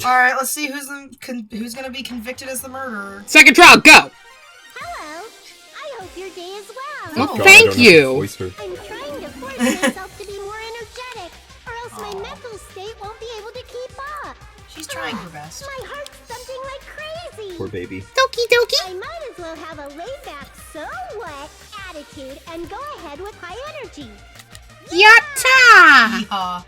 Alright, let's see who's gonna be convicted as the murderer. Second trial, go! Hello. I hope your day is well. Well, God, thank I don't know you. how to voice her. I'm trying to force myself to be more energetic, or else my mental state won't be able to keep up. She's trying her best. My heart's thumping like crazy. Poor baby. Doki doki. I might as well have a laid-back, so what attitude and go ahead with high energy. Yatta! Yeehaw.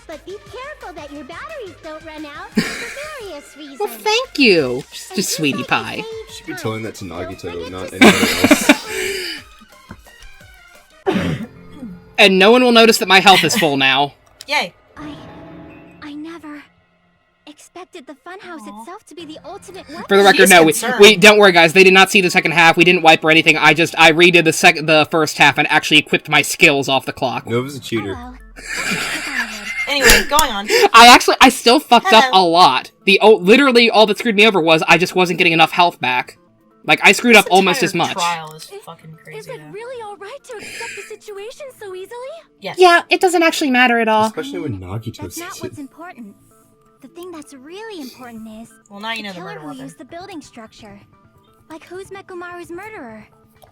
But be careful that your batteries don't run out for various reasons. Well, thank you, just sweetie pie. You should be telling that to Nagito, not anyone else. And no one will notice that my health is full now. Yay. I never expected the funhouse itself to be the ultimate weapon. For the record, She's no, concerned. we don't worry, guys. They did not see the second half. We didn't wipe or anything. I redid the first half and actually equipped my skills off the clock. Nova's a cheater. Oh, well. Anyway, going on. I still fucked up a lot. Literally all that screwed me over was I just wasn't getting enough health back. Like, I screwed up almost as much. Trial is fucking crazy. Is it really alright to accept the situation so easily? Yes. Yeah, it doesn't actually matter at all. Especially when Nagito That's says not it. what's important. The thing that's really important is Well, now you know the the killer murder who weapon. used the building structure. Like, who's Mekumaru's murderer?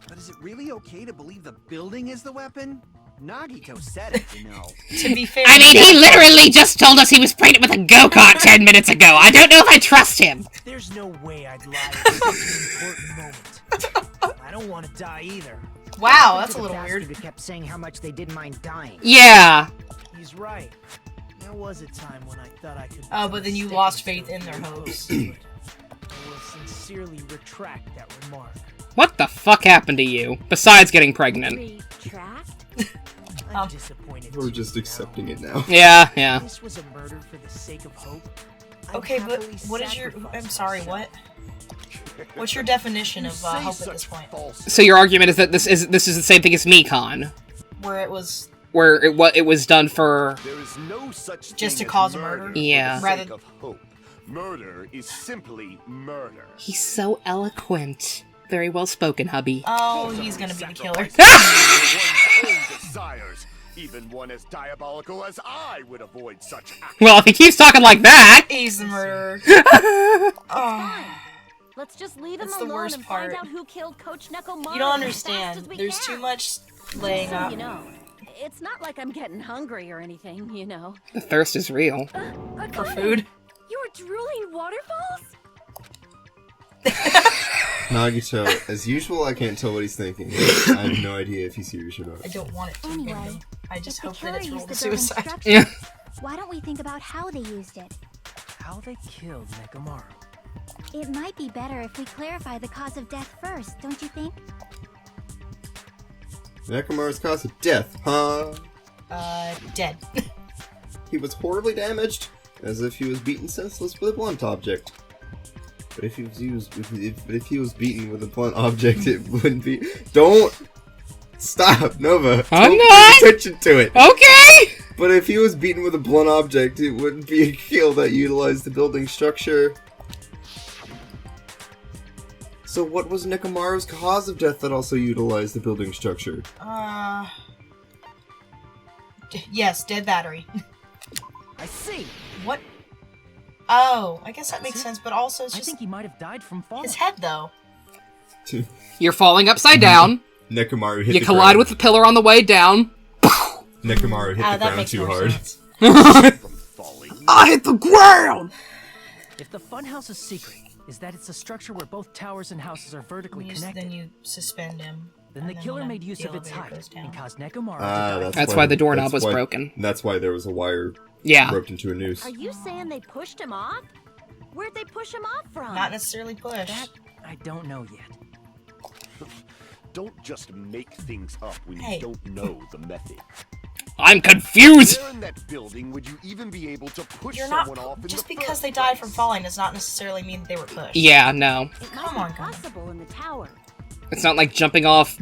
But is it really okay to believe the building is the weapon? Nagito said it, you know. To be fair, I mean, he literally just told us he was pregnant with a go-kart 10 minutes ago. I don't know if I trust him. There's no way I'd lie at such an important moment. I don't want to die either. Wow, that's a The little bastard weird. who kept saying how much they didn't mind dying. Yeah. He's right. There was a time when I thought I could. Oh, but then you stick lost with faith in their hopes. I will sincerely retract that remark. What the fuck happened to you? Besides getting pregnant. Retract? I'm disappointed. We're too just now. accepting it now. Yeah. This was a murder for the sake of hope. I'd Okay, but happily what is your... sacrifice I'm sorry, myself. what? What's your definition of hope at this point? So your argument is that this is the same thing as Nikon, Where it was where it was done for... There is no such Just thing to cause as a murder? Yeah. for the sake Rather- of hope. Murder is simply murder. He's so eloquent. Very well spoken, hubby. Oh, he's gonna be the killer. One's own desires. Even one as diabolical as I would avoid such acts. Well, if he keeps talking like that... He's the murderer. Oh, Let's just leave him That's the alone worst and part. find out who killed Coach Nekomaru you don't as fast understand. as we There's can. too much laying up. You know, it's not like I'm getting hungry or anything, you know. The thirst is real. For food. You were drooling waterfalls? Nagito, as usual, I can't tell what he's thinking. I have no idea if he's serious or I not. don't want it to be. Anyway, I just if the hope that killer it's used ruled the a building suicide. structure, Yeah. why don't we think about how they used it? How they killed Nekomaru. It might be better if we clarify the cause of death first, don't you think? Nekomaru's cause of death, huh? Dead. He was horribly damaged, as if he was beaten senseless with a blunt object. But if he was beaten with a blunt object, it wouldn't be. Don't stop, Nova. I'm Don't not. pay attention to it. Okay! But if he was beaten with a blunt object, it wouldn't be a kill that utilized the building structure. So what was Nekomaru's cause of death that also utilized the building structure? Yes, dead battery. I see. What? Oh, I guess that makes sense, but also it's I just think he might have died from falling. his head, though. You're falling upside down. Nekomaru hit You the collide ground. with the pillar on the way down. Nekomaru hit Oh, the that ground makes too more hard. sense. From falling. I hit the ground! If the funhouse's secret is that it's a structure where both towers and houses are vertically connected, Then you suspend him. then and the killer when made use the of its elevator height goes down. and caused Nekomaru Ah, to die. That's why the doorknob that's was why- broken. That's why there was a wire Yeah. roped into a noose. Are you saying they pushed him off? Where'd they push him off from? Not necessarily push. That I don't know yet. Don't just make things up when Hey. you don't know the method. I'm confused! Where in that building would you even be able to push You're not. someone off in Just the because first they died from place? falling does not necessarily mean they were pushed. Yeah, no. It Come might on, be guys. possible in the tower. It's not like jumping off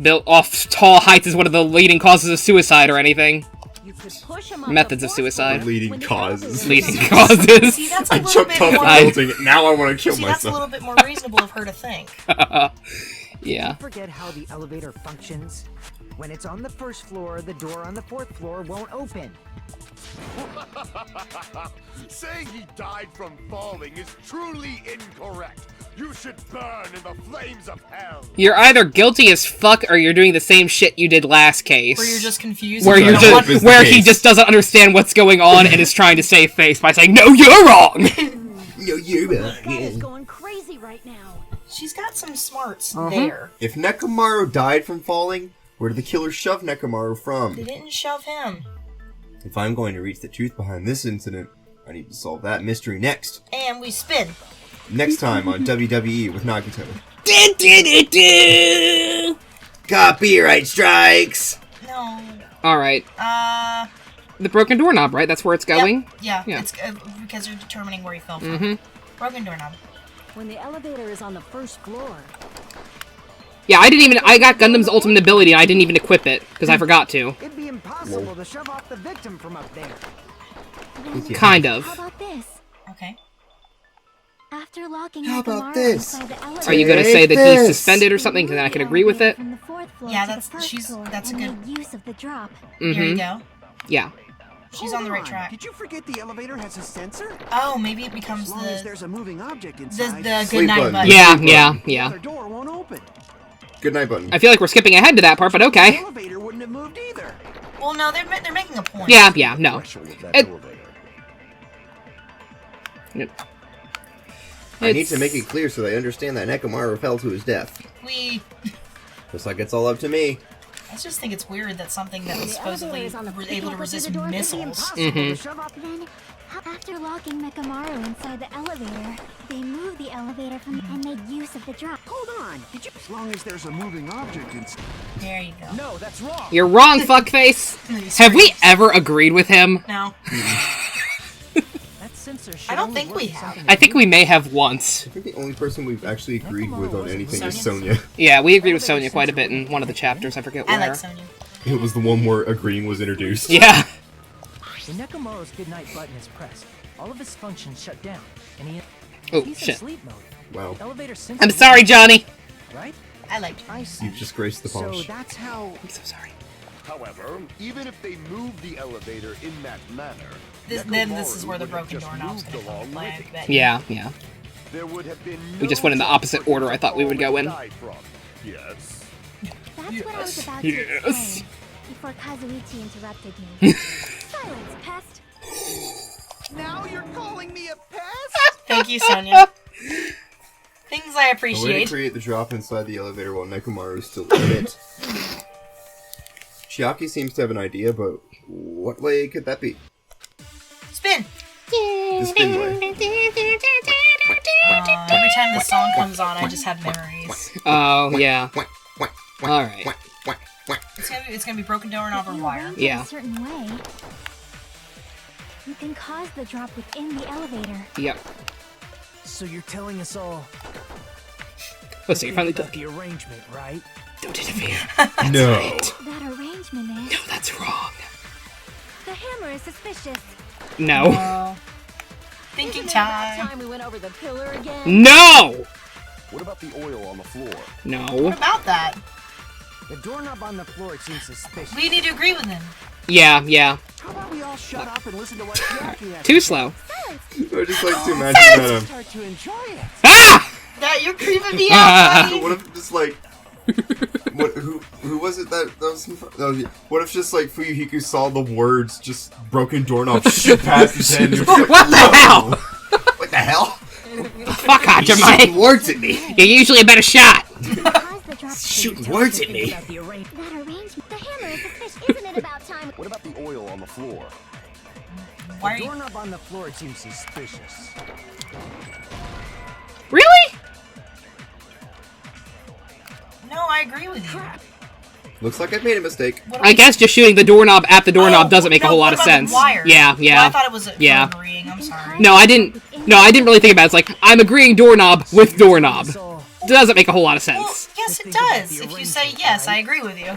tall heights is one of the leading causes of suicide or anything. You could push him off Methods the of force suicide. field Leading when the causes. elevator Leading is- causes. See, that's a I little jumped bit off more. the building. Now I want to kill See, that's a myself. little bit more reasonable of her to think. Yeah. Forget how the elevator functions. When it's on the first floor, the door on the 4th floor won't open. Saying he died from falling is truly incorrect. You should burn in the flames of hell. You're either guilty as fuck or you're doing the same shit you did last case. Where you're just confused. Where and you're you don't just want- where he just doesn't understand what's going on and is trying to save face by saying, "No, you're wrong." No, you're That is going crazy right now. She's got some smarts Uh-huh. there. If Nekomaru died from falling, where did the killer shove Nekomaru They from? didn't shove him. If I'm going to reach the truth behind this incident, I need to solve that mystery next. And we spin. Next time on WWE with Nagito. Copyright strikes! No. Alright. The broken doorknob, right? That's where it's going? Yep. Yeah. Yeah. It's because they're determining where he fell from. Mm-hmm. Broken doorknob. When the elevator is on the first floor. Yeah, I got Gundam's ultimate ability and I didn't even equip it, because I forgot to. It'd be impossible to shove off the victim from up there. Kind of. How about this? Okay. After locking How about Nekomaru this? inside the elevator, Are you gonna say that he's suspended or something, and I can agree with it? From the 4th floor Yeah, to that's- the first she's- floor that's a and good- made use of the drop. Here you Mm-hmm. go. Yeah. She's on the right track. Did you forget the elevator has a sensor? Oh, maybe it becomes As long as the there's a moving object inside, good Sleep night button. button. Yeah, Sleep yeah, button. the yeah. other door won't open. Good night button. I feel like we're skipping ahead to that part, but The okay. elevator wouldn't have moved either. Well, no, they're making a point. Yeah, yeah, no. Threshold of that It- elevator. I need to make it clear so they understand that Nekomaru fell to his death. Just like it's all up to me. I just think it's weird that something that was The supposedly elevator is on the able to floor resist through the door. missiles. Impossible Mhm. to shove off. Then, after locking Nekomaru inside the elevator, they moved the elevator from and made use of the drop. Hold on. Did you? As long as there's a moving object inside. There you go. No, that's wrong. You're wrong, fuckface! Have we ever agreed with him? No. That sensor should I don't only think work we if have. something I is think we may have once. I think the only person we've actually agreed with on anything is Sonia. Yeah, we agreed with Sonia quite a bit in one of the chapters, I forget I where. like Sonya. It was the one where agreeing was introduced. Yeah. When Nekomaru's goodnight button is pressed, all of his functions shut down, and Oh, he's in shit. sleep mode. Wow. Elevator sensor I'm sorry, Johnny! right? I like I see. You've just graced the So polish. that's how. I'm so sorry. However, even if they move the elevator in that manner, Then this is Nekomaru where the would have broken just doorknob's moved gonna come along into play, with I it. bet. Yeah, yeah. There would have been We just went in the no opposite person order I thought we would go in. died from. Yes. That's what I was about Yes. to explain before Kazuichi interrupted me. Silence, pest. Now you're calling me a pest? Thank you, Sonia. Things I A way to appreciate. create the drop inside the elevator while Nekomaru is still in it. Chiaki seems to have an idea, but what way could that be? Spin! The spin way. Every time this song comes on, I just have memories. Oh, yeah. Alright. It's gonna be broken doorknob or If you wire. arrange it Yeah. a certain way, you can cause the drop within the elevator. Yep. So you're telling us all Let's see, you're finally about talking. the arrangement, right? Don't interfere. No. That arrangement is... No, that's wrong. The hammer is suspicious. No. Thinking Isn't it about time. time we went over the pillar again? No! What about the oil on the floor? No. What about that? The doorknob on the floor seems suspicious. We need to agree with him. Yeah, yeah. How about we all shut up and listen to what Chiaki has Too to slow. I just like to imagine that. start to enjoy it? Ah! That you're creeping me out, buddy. What if just like, who was it that was? What if just like Fuyuhiko saw the words just broken doorknob shoot past his head? And he was like, What the hell? What the hell? Fuck out, Shooting Jermaine. words at me. You're usually a better shot. Cause the drop Shooting words at me. That arrangement... The hammer is suspicious. Isn't it about time? What about the oil on the floor? Why are The you... doorknob on the floor seems suspicious. Really? No, I agree with you. Looks like I've made a mistake. What I guess just shooting the doorknob at the doorknob Oh, doesn't make a no, whole lot what of about the sense. wire? Yeah, yeah. Well, I thought it was Yeah. agreeing. I'm sorry. No, I didn't really think about it. It's like, I'm agreeing doorknob with doorknob. So, Doesn't make a whole lot of Well, sense. yes, it Think about does. the If you say arrangement, yes, right? I agree with you.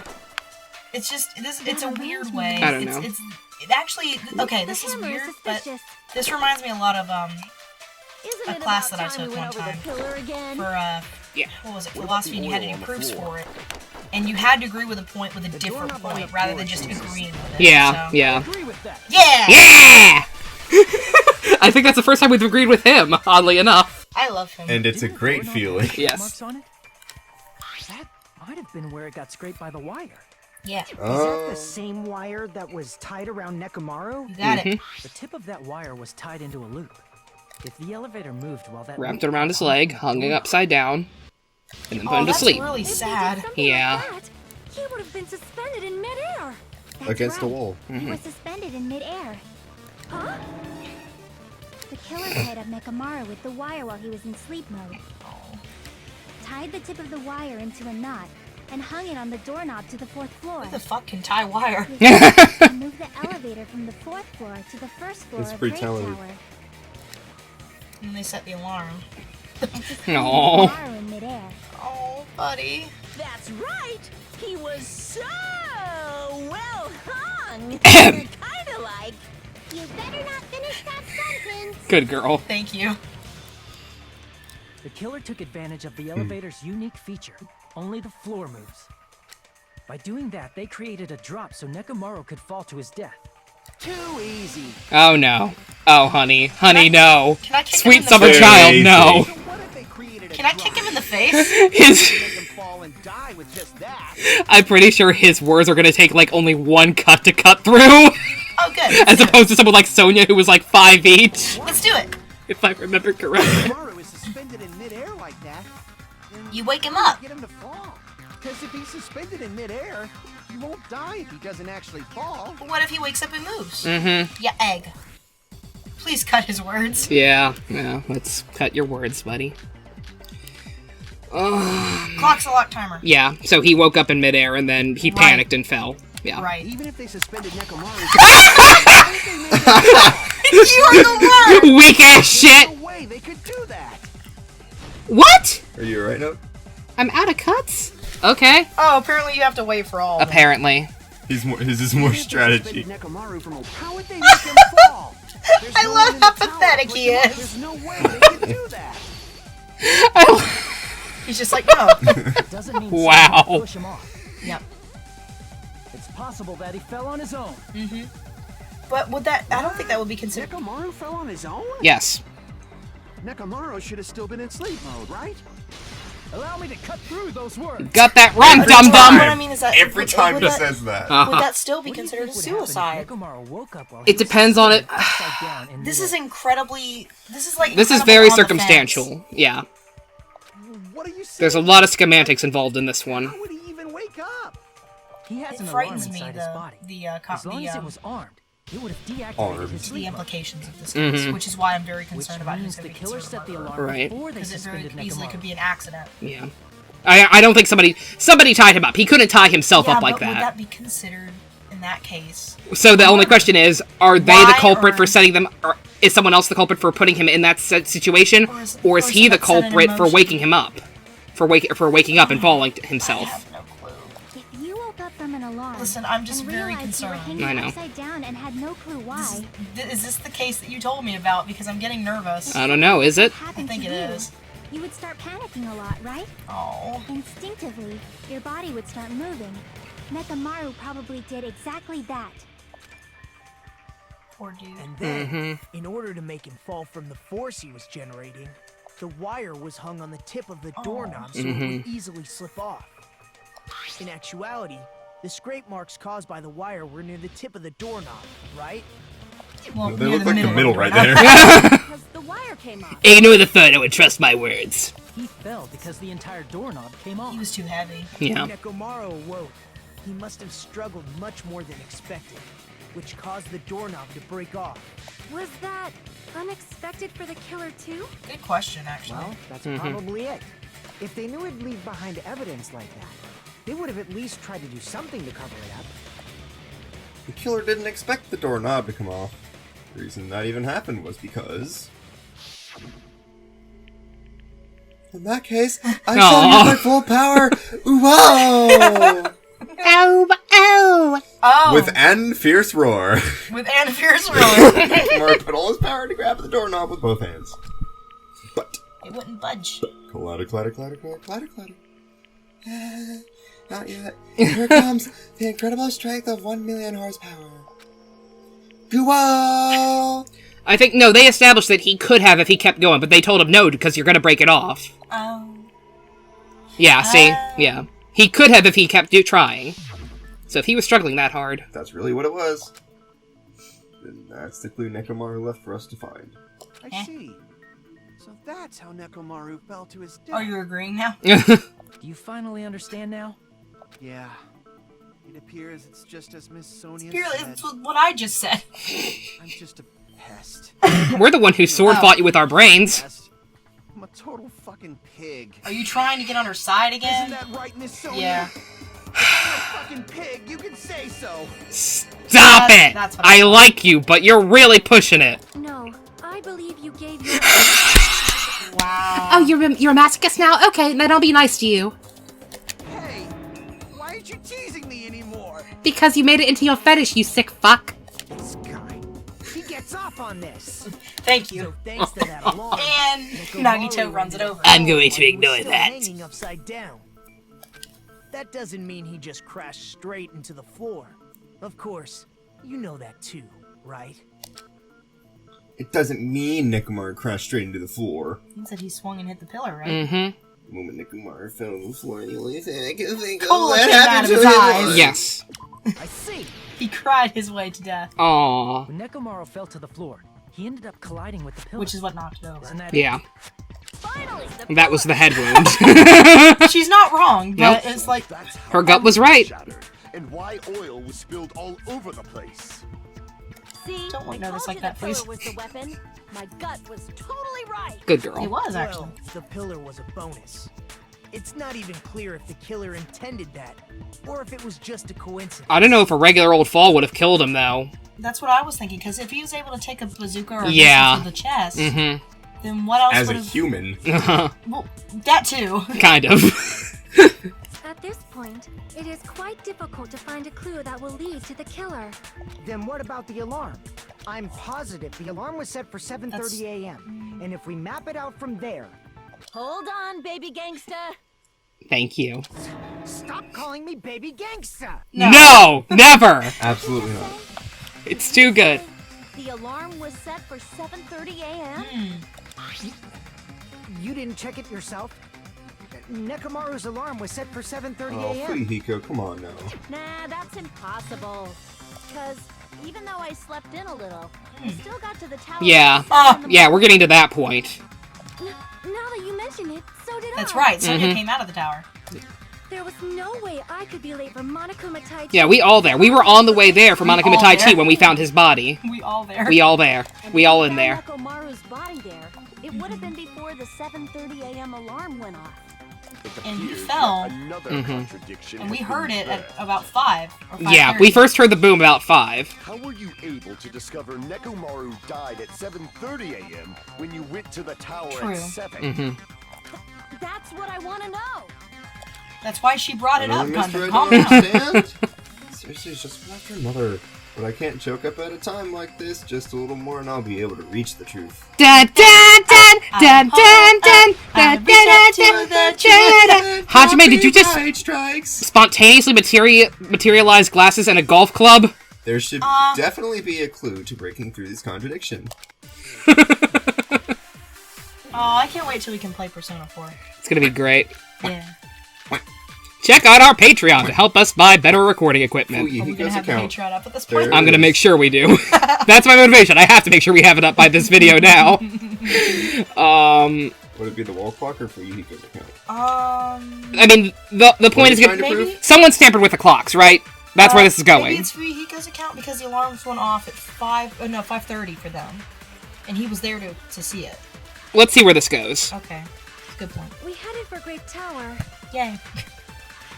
It's just it's a weird way. I don't know. It actually okay. This The is hammer weird, but suspicious. this reminds me a lot of Isn't a it class about that I time took we went one over the time. pillar again? for Yeah. what was it? What about Philosophy, the and you had to oil do on the proofs floor? for it. and you had to agree with a point with a different point rather than just agreeing with it. Yeah, so. yeah. Agree with that. Yeah! Yeah! I think that's the first time we've agreed with him, oddly enough. I love him. And it's a great feeling. Yes. Marks on it? That might have been where it got scraped by the wire. Yeah. Is that the same wire that was tied around Nekomaru? You got it. The tip of that wire was tied into a loop. If the elevator moved while that Wrapped it around his leg, hung it upside down, and then put him to that's sleep. really If they did sad. something Yeah. like that, he would have been suspended in midair. That's Against the right. wall. He was suspended in midair. Huh? The killer tied up Nekomaru with the wire while he was in sleep mode. Tied the tip of the wire into a knot and hung it on the doorknob to the 4th floor. Who the fuck can tie wire? And moved the elevator from the 4th floor to the 1st floor It's of pretty Great talented. Tower. And they set the alarm. And suspended Aw. Nekomaru in midair. Oh, buddy. That's right. He was so well hung. Kinda like. You better not finish that sentence. Good girl. Thank you. The killer took advantage of the elevator's unique feature. Only the floor moves. By doing that, they created a drop so Nekomaru could fall to his death. Too easy. Oh no. Oh, honey. Honey, no. Can I kick him Sweet in the summer face? child, Very no. So what if they created a Can I drop? kick him in the face? His... Make him fall and die with just that. I'm pretty sure his words are gonna take, like, only one cut to cut through. Oh, good. As opposed to someone like Sonya, who was like 5 each. Let's do it. If I remember correctly. Nekomaru is suspended in midair like that. then You wake him how do up. you Get him to fall. Because if he's suspended in midair, he won't die if he doesn't actually fall. But what if he wakes up and moves? Mm-hmm. Yeah, egg. Please cut his words. Yeah. Let's cut your words, buddy. Clock's a lock timer. Yeah, so he woke up in midair and then he Right. panicked and fell. Yeah. Right. Even if they suspended Nekomaru, You are the worst! Weak ass shit! no way they could do that. What? Are you alright now? I'm out of cuts? Okay. Oh, apparently you have to wait for all of them. Apparently. His is Even more if they strategy. suspended Nekomaru from a- How would they make him fall? There's I no love one in how the tower pathetic to he push him up. is. There's no way they could do that. He's just like, no. Doesn't mean Wow. someone can push him off. Yep. It's possible that he fell on his own. But would that... I don't think that would be considered... Nekomaru fell on his own? Yes. Nekomaru should have still been in sleep mode, right? Allow me to cut through those words. Got that wrong, Every dum What dum! I mean is that... Every time would he that, says that. Would that still be What do you considered a think would happen if suicide? Nekomaru woke up while It he was depends on it. suspended upside down in This midair? is incredibly... This is like... This is incredibly very on the circumstantial. Yeah. What are you saying? There's a lot of schematics involved in this one. How would he even wake up? He has It an alarm frightens me, inside his body. As long as it was armed, it would have deactivated Armed. his the sleep mode, implications of this case, which is why I'm very which concerned about who's means going the to be killer considered set the murderer. alarm Right. before they Because it very suspended easily Nekomaru. could be an accident. Yeah. I don't think somebody tied him up. He couldn't tie himself Yeah, up like but would that. that be considered in that case? So the only question is, are they the Why culprit for or- setting them, or is someone else the culprit for putting him in that situation, or is he the that set an culprit for emotion? waking him up? For waking up and falling to I himself. have no clue. If you woke up from an alarm Listen, I'm just and very realized you were concerned. hanging I know. upside down and had no clue why, Is this the case that you told me about? Because I'm getting nervous. I don't know, is it? what happened I think to it you? is. You would start panicking a lot, right? Oh. Instinctively, your body would start moving. Nekomaru probably did exactly that. Poor dude. And then, in order to make him fall from the force he was generating, the wire was hung on the tip of the doorknob so it would easily slip off. In actuality, the scrape marks caused by the wire were near the tip of the doorknob, right? Well, They near look like the of middle the right door. there. Because the wire came off. Ignore the photo and trust my words. He fell because the entire doorknob came off. He was too heavy. Yeah. When Nekomaru awoke, he must have struggled much more than expected, which caused the doorknob to break off. Was that unexpected for the killer too? Good question, actually. Well, that's probably it. If they knew it'd leave behind evidence like that, they would have at least tried to do something to cover it up. The killer didn't expect the doorknob to come off. The reason that even happened was because... In that case, I shall use my full power! Whoa! Oh, With an fierce roar. with Anna Fierce Roller. Mara put all his power to grab the doorknob with both hands. But... It wouldn't budge. Clatter, clatter, clatter, clatter, clatter, clatter. Not yet. Here comes the incredible strength of 1 million horsepower. Whoa! I think, no, they established that he could have if he kept going, but they told him no, because you're gonna break it off. Oh. Yeah, see? Yeah. He could have if he kept trying. So if he was struggling that hard. That's really what it was. And that's the clue Nekomaru left for us to find. I see. So that's how Nekomaru fell to his death. Are you agreeing now? Do you finally understand now? Yeah. It appears it's just as Miss Sonia Purely, said. it's what I just said. I'm just a pest. We're the one who sword fought you with our brains. I'm a total fucking pig. Are you trying to get on her side again? Isn't that right, Miss Sonia? Yeah. If you're a fucking pig, you can say so. Stop it! That's what I like you, but you're really pushing it. No, I believe you gave your... Wow. Oh, you're a masochist now? Okay, then I'll be nice to you. Hey, why aren't you teasing me anymore? Because you made it into your fetish, you sick fuck. This guy, he gets off on this. Thank you. So thanks to that alarm, And Nekomaru Nagito runs it over. I'm going to while he was ignore still that. hanging upside down. That doesn't mean he just crashed straight into the floor. Of course, you know that too, right? It doesn't mean Nekomaru crashed straight into the floor. He said he swung and hit the pillar, right? Mm-hmm. The moment Nekomaru fell on the floor, the only thing I can think of Cola that came out happened of to his him eyes. was- Yes. I see. He cried his way to death, Aww. When Nekomaru fell to the floor, he ended up colliding with the pillar. which is what knocked it over. Isn't that Yeah. Finally, the That was the head wound. She's not wrong, but Nope. it's like, That's how Her gut was right. shattered, and why oil was spilled all over the place. See, Don't look I nervous told like you that, the pillar please. was the weapon. My gut was totally right. Good girl. it was actually. Well, the pillar was a bonus. It's not even clear if the killer intended that, or if it was just a coincidence. I don't know if a regular old fall would have killed him, though. That's what I was thinking, because if he was able to take a bazooka or a Yeah. missile to the chest, Mm-hmm. then what else As would a have... human. Well, that too. Kind of. At this point, it is quite difficult to find a clue that will lead to the killer. Then what about the alarm? I'm positive the alarm was set for 7:30 a.m. And if we map it out from there... Hold on, baby gangsta. Thank you. Stop calling me baby gangsta! No! Never! Absolutely not. It's too good. The alarm was set for 7:30 a.m. You didn't check it yourself? Nekomaru's alarm was set for 7:30 Oh, a.m. Fuyuhiko, come on now. Nah, that's impossible. Because even though I slept in a little, I still got to the tower. Yeah. at 7 in the Yeah, we're getting to that point. Now that you mention it, so did That's I. right, Sonya Mhm. came out of the tower. There was no way I could be late for Monokuma Tai Chi. Yeah, we all there. We were on the way there for Monokuma all Tai Chi there. when we found his body. We all there. We all there. And We if all we in found there. Nekomaru's body there, it would have been before the 7:30 a.m. alarm went off. It And he appears fell. that Another Mhm. contradiction And we has heard been it at birthed. about 5 or 5:30. Yeah, we first heard the boom about 5. How were you able to discover Nekomaru died at 7:30 a.m. when you went to the tower True. at 7? Mm-hmm. That's what I want to know. That's why she brought it up, Another mystery Gundam. I Calm don't down. understand. Seriously, it's just one after another. But I can't choke up at a time like this. Just a little more and I'll be able to reach the truth. Dun dun dun dun dun dun I dun reach out to dun the dun dun. Hajime, did you just Copyright strikes? spontaneously materialize glasses and a golf club? There should definitely be a clue to breaking through this contradiction. Oh, I can't wait till we can play Persona 4. It's gonna be great. Yeah. Check out our Patreon to help us buy better recording equipment. Are we gonna Fuyuhiko's have the account. Patreon up at this point? There- I'm gonna make sure we do. That's my motivation. I have to make sure we have it up by this video now. Would it be the wall clock or Fuyuhiko's account? I mean, the point What is are you trying to good. prove? Someone's tampered with the clocks, right? That's where this is Maybe going. it's Fuyuhiko's account because the alarms went off at 5:30 for them. And he was there to see it. Let's see where this goes. Okay. Good point. We headed for Great Tower. Yay.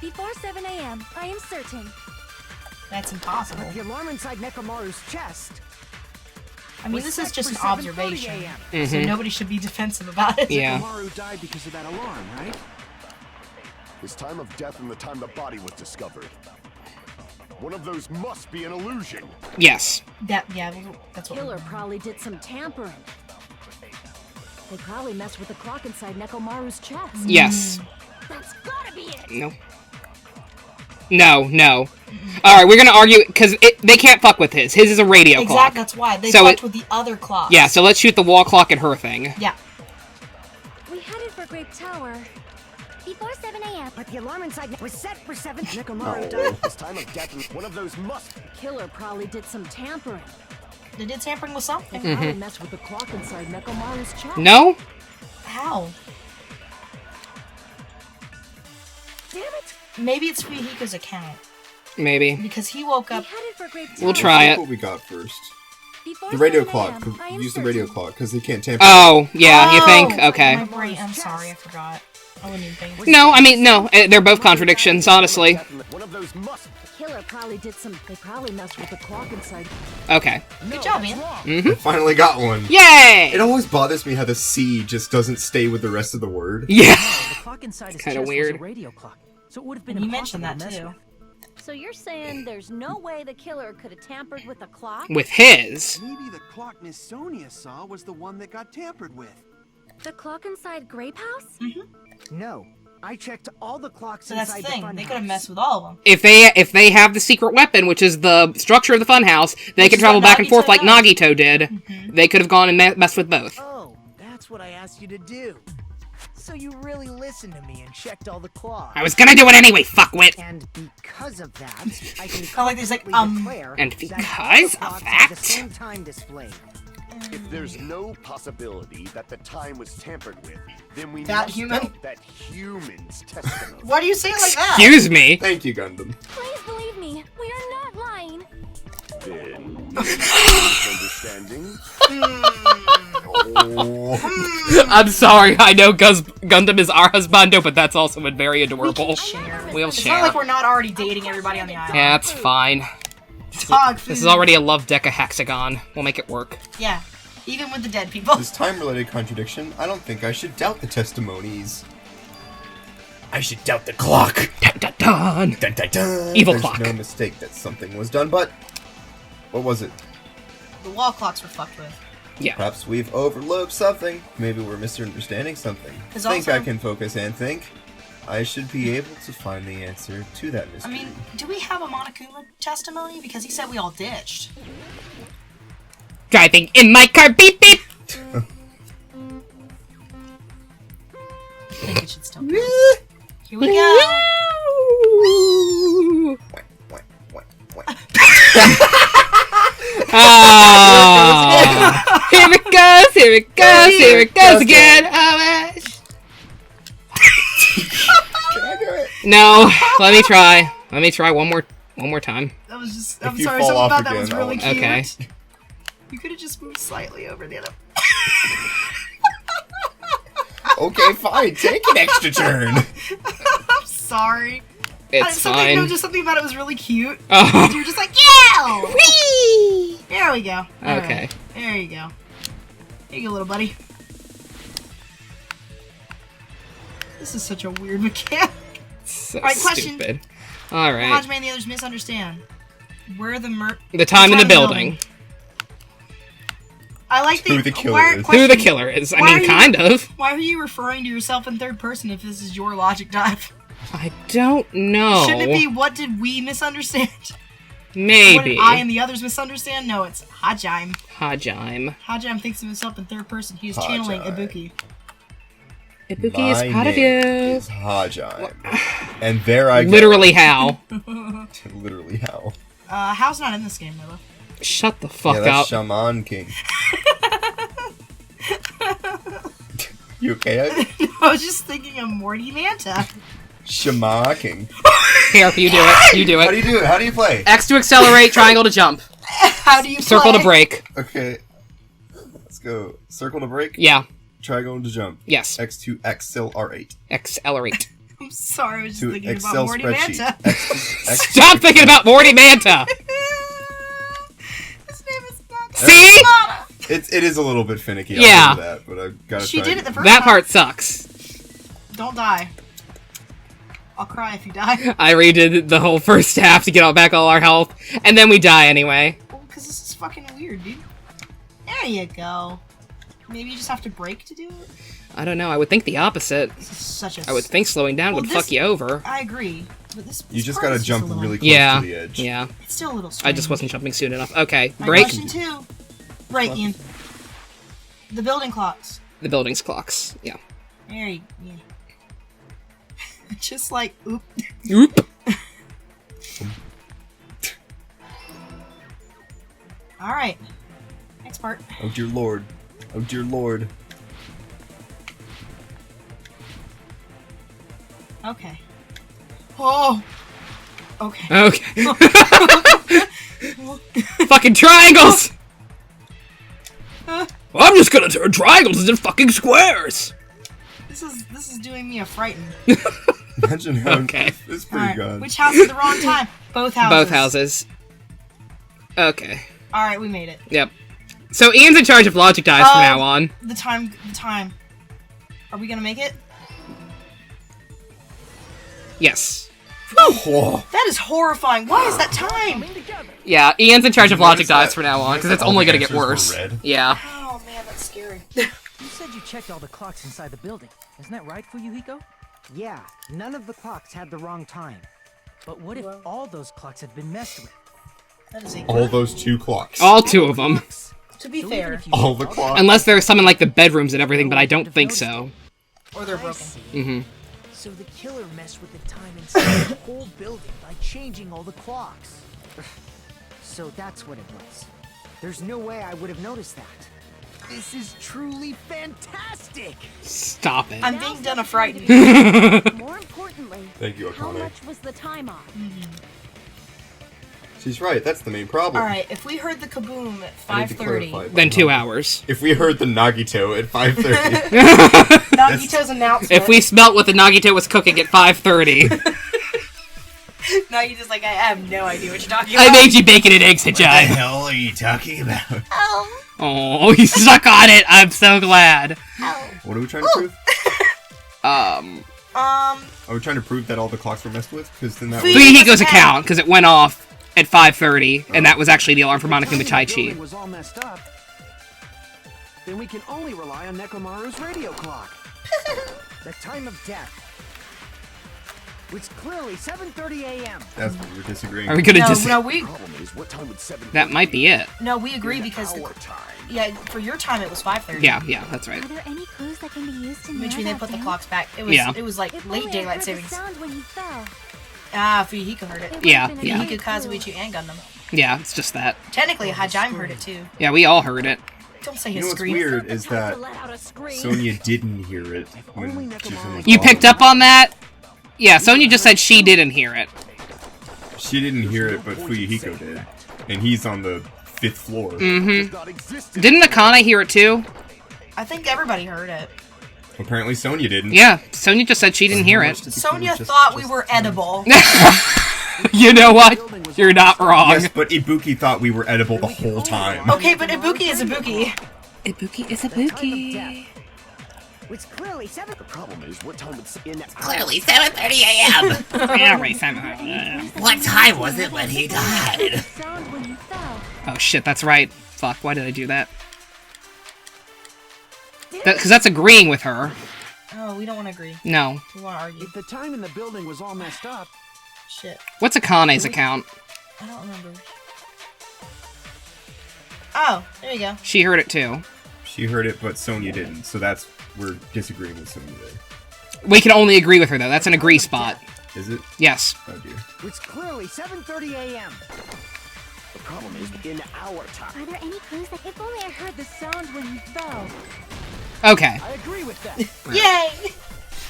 Before 7 a.m., I am certain. That's impossible. But the alarm inside Nekomaru's chest. I mean, was this is set just for an 7:30 observation. a.m. So nobody should be defensive about it. Yeah. Nekomaru died because of that alarm, right? His time of death and the time the body was discovered. One of those must be an illusion. Yes. That's what Killer probably did some tampering. They probably messed with the clock inside Nekomaru's chest. Yes. That's gotta be it. No. No. Alright, we're gonna argue, because they can't fuck with his. His is a radio clock. Exactly, that's why. They So fucked with the other clock. Yeah, so let's shoot the wall clock at her thing. Yeah. We headed for Grape Tower before 7 a.m. But the alarm inside was set for 7. Nekomaru died this time of death. One of those must. The killer probably did some tampering. They did tampering with something. And probably messed with the clock inside Nekomaru's chest. No? How? Damn it! Maybe it's Fujihiko's account. Maybe. Because he woke We up. headed for Grape Tower We'll try it. What we got first? before The radio 7 clock. a.m. I am Use the radio certain. clock, because they can't tamper. Oh, yeah, you think? Oh, Okay. My brain. I'm sorry, I forgot. I wouldn't even think. No, I mean, no. They're both contradictions, honestly. One of those must. The killer probably did some. They probably messed with the clock inside. Okay. Good job, man. Finally got one. Yay! It always bothers me how the C just doesn't stay with the rest of the word. Yeah. The clock inside his Kinda chest weird. was a radio clock, so it would have been You impossible mentioned that to mess too. with. So you're saying there's no way the killer could have tampered with the clock? With his. Maybe the clock Miss Sonia saw was the one that got tampered with. The clock inside Grape House? No. I checked all the clocks So that's inside the thing. the They funhouse. could have messed with all of them. If they have the secret weapon, which is the structure of the funhouse, they Which can is travel what back and forth Nagito like does. Nagito did. They could have gone and messed with both. Oh, that's what I asked you to do. So you really listened to me and checked all the clocks. I was gonna do it anyway, fuckwit! And because of that, I can I like these, like, confidently declare And that because all the of clocks are that- the same time displayed. If there's no possibility that the time was tampered with, then we That must human? doubt that human's testimony. Why do you say it like that? Excuse me. Thank you, Gundam. Please believe me, we are not lying. Then, misunderstanding. Oh. I'm sorry, I know Gundam is our husbando, but that's also very adorable. We'll It's share. not like we're not already dating everybody on the island. Yeah, it's fine. Dog food. This is already a love decahexagon. We'll make it work. Yeah. Even with the dead people. This time-related contradiction, I don't think I should doubt the testimonies. I should doubt the clock. Dun, dun, dun. Dun, dun, dun. Evil There's clock. no mistake that something was done, but what was it? The wall clocks were fucked with. Yeah. Perhaps we've overlooked something. Maybe we're misunderstanding something. 'Cause Think also- I can focus and think. I should be able to find the answer to that I mystery. mean, do we have a Monokuma testimony? Because he said we all ditched. Driving in my car, beep beep! I think it should still go. Here we go. Ah, here it goes, here it goes, here it goes again. Oh, Can I do it? no, let me try. Let me try one more time. That was just. If I'm you sorry, fall something off about that was again, really I'll- cute. Okay. You could have just moved slightly over the other. Okay, fine. Take an extra turn. I'm sorry. It's something, fine. No, just something about it was really cute. Oh. You were just like, yeah! Whee! There we go. All Okay. right. There you go. Here you go, little buddy. This is such a weird mechanic. So Alright, question. stupid. Alright. Hajime and the others misunderstand. Where the The time in the building. I like the Who the killer why- is. Who the question, killer is. I Why are mean, you- kind of. Why are you referring to yourself in third person if this is your logic dive? I don't know. Shouldn't it be what did we misunderstand? Maybe. What did I and the others misunderstand? No, it's Hajime. Hajime. Hajime thinks of himself in third person. He is channeling Hajime. Ibuki. Ibuki is My proud of name you. is Hajime. And there I go. Literally how? Literally how? How's not in this game, though? Shut the fuck Yeah, that's up. Shaman King. You okay? I was just thinking of Morty Manta. Shaman King. Here, you do it. You do How do it. you do it? How do you play? X to accelerate, triangle to jump. How do you Circle play? to break. Okay. Let's go. Circle to break. Yeah. Triangle to jump. Yes. X to Excel R8. Accelerate. I'm sorry, I was just To thinking Excel about Morty spreadsheet. Manta. X Stop thinking about Morty Manta! His name is Manta. See? It is a little bit finicky. Yeah. I'll give that, but I've got to She try. did it the first That time. part sucks. Don't die. I'll cry if you die. I redid the whole first half to get back all our health, and then we die anyway. Well, because this is fucking weird, dude. There you go. Maybe you just have to break to do it? I don't know, I would think the opposite. This is such a... I would think slowing down Well, would this- fuck you over. I agree. But this You just part gotta is jump a little, really close Yeah, to the edge. yeah. It's still a little I strange. just wasn't jumping soon enough. Okay, My break. question too. Right, Ian. The building clocks. The building's clocks. Yeah. There you yeah. Just like, oop. Oop. Alright. Next part. Oh dear lord. Oh dear lord. Okay. Oh! Okay. Okay. Fucking triangles! I'm just gonna turn triangles into fucking squares! This is doing me a frighten. Imagine how Okay. it's pretty Alright. good. Which house at the wrong time? Both houses. Both houses. Okay. Alright, we made it. Yep. So Ian's in charge of logic dice from now on. The time. Are we gonna make it? Yes. Oh. That is horrifying. Why is that time? Yeah, Ian's in charge of logic Notice that- dice from now on, because it's all only the gonna get answers were worse. red? Yeah. Oh man, that's scary. You said you checked all the clocks inside the building. Isn't that right, Fuyuhiko? Yeah, none of the clocks had the wrong time. But what if all those clocks had been messed with? That is a All those 2 clocks. All 2 of them. To be So fair. even if you All checked the clocks. Unless there's some in, like, the bedrooms and everything, but I don't think so. Or they're I broken. see. Mm-hmm. So the killer messed with the time inside the whole building by changing all the clocks. So that's what it was. There's no way I would have noticed that. This is truly fantastic! Stop it. I'm being done a frighten. More importantly, Thank you, how Akane. much was the time off? She's right, that's the main problem. Alright, if we heard the kaboom at I need to 5:30. clarify. Then 2 hours. If we heard the Nagito at 5:30. Nagito's announcement. If we smelt what the Nagito was cooking at 5:30. Nagito's like, I have no idea what you're talking about. I made you bacon and eggs, What the Hijai. hell are you talking about? Oh, you stuck on it. I'm so glad. What are we trying to prove? Are we trying to prove that all the clocks were messed with? Because then that would... Fuyuhiko's account, because it went off at 5:30, and that was actually the alarm for Monica If the time in the Michaichi. building was all messed up, then we can only rely on Nekomaru's radio clock. The time of death was clearly 7:30 a.m. That's what we're disagreeing. Are we gonna No, dis- no, we That might be it. no, we agree because yeah, for your time it was 5:30. Yeah, that's right. Are there any clues that can be used to Which narrow means they that put the down? clocks back. It was Yeah. it was like If late only I daylight heard the savings. sound when you fell. Ah, Fuyuhiko heard it. It Yeah, would've been a yeah. great Fuyuhiko, clue. Kazuichi, and Gundam. Yeah, it's just that. Technically, Hajime heard it too. Yeah, we all heard it. Don't say You his know what's scream. weird is Time that to let out a scream. Sonya didn't hear it when she was on the You call. picked up on that? Yeah, Sonya just said she didn't hear it. She didn't hear it, but Fuyuhiko did. And he's on the 5th floor. Mm-hmm. Didn't Akane hear it too? I think everybody heard it. Apparently Sonya didn't. Yeah, Sonya just said she didn't hear it. Sonya thought we were edible. You know what? You're not wrong. Yes, but Ibuki thought we were edible the whole time. Okay, but Ibuki is Ibuki. Ibuki is Ibuki. Which clearly 7. The problem is, what time it's in Clearly 7:30 a.m. What time was it when he died? Sound when you fell. Oh shit, that's right. Fuck, why did I do that? Because that's agreeing with her. Oh, we don't want to agree. No. We want to argue. If the time in the building was all messed up, Shit. What's Akane's account? I don't remember. Oh, there you go. She heard it too. She heard it, but Sonya didn't. So that's... we're disagreeing with Sonya there. We can only agree with her though. That's an agree spot. Is it? Yes. Oh dear. Which clearly 7:30 a.m. the problem is in our time. Are there any clues that If only I heard the sound when you fell. Okay. I agree with that. Yay!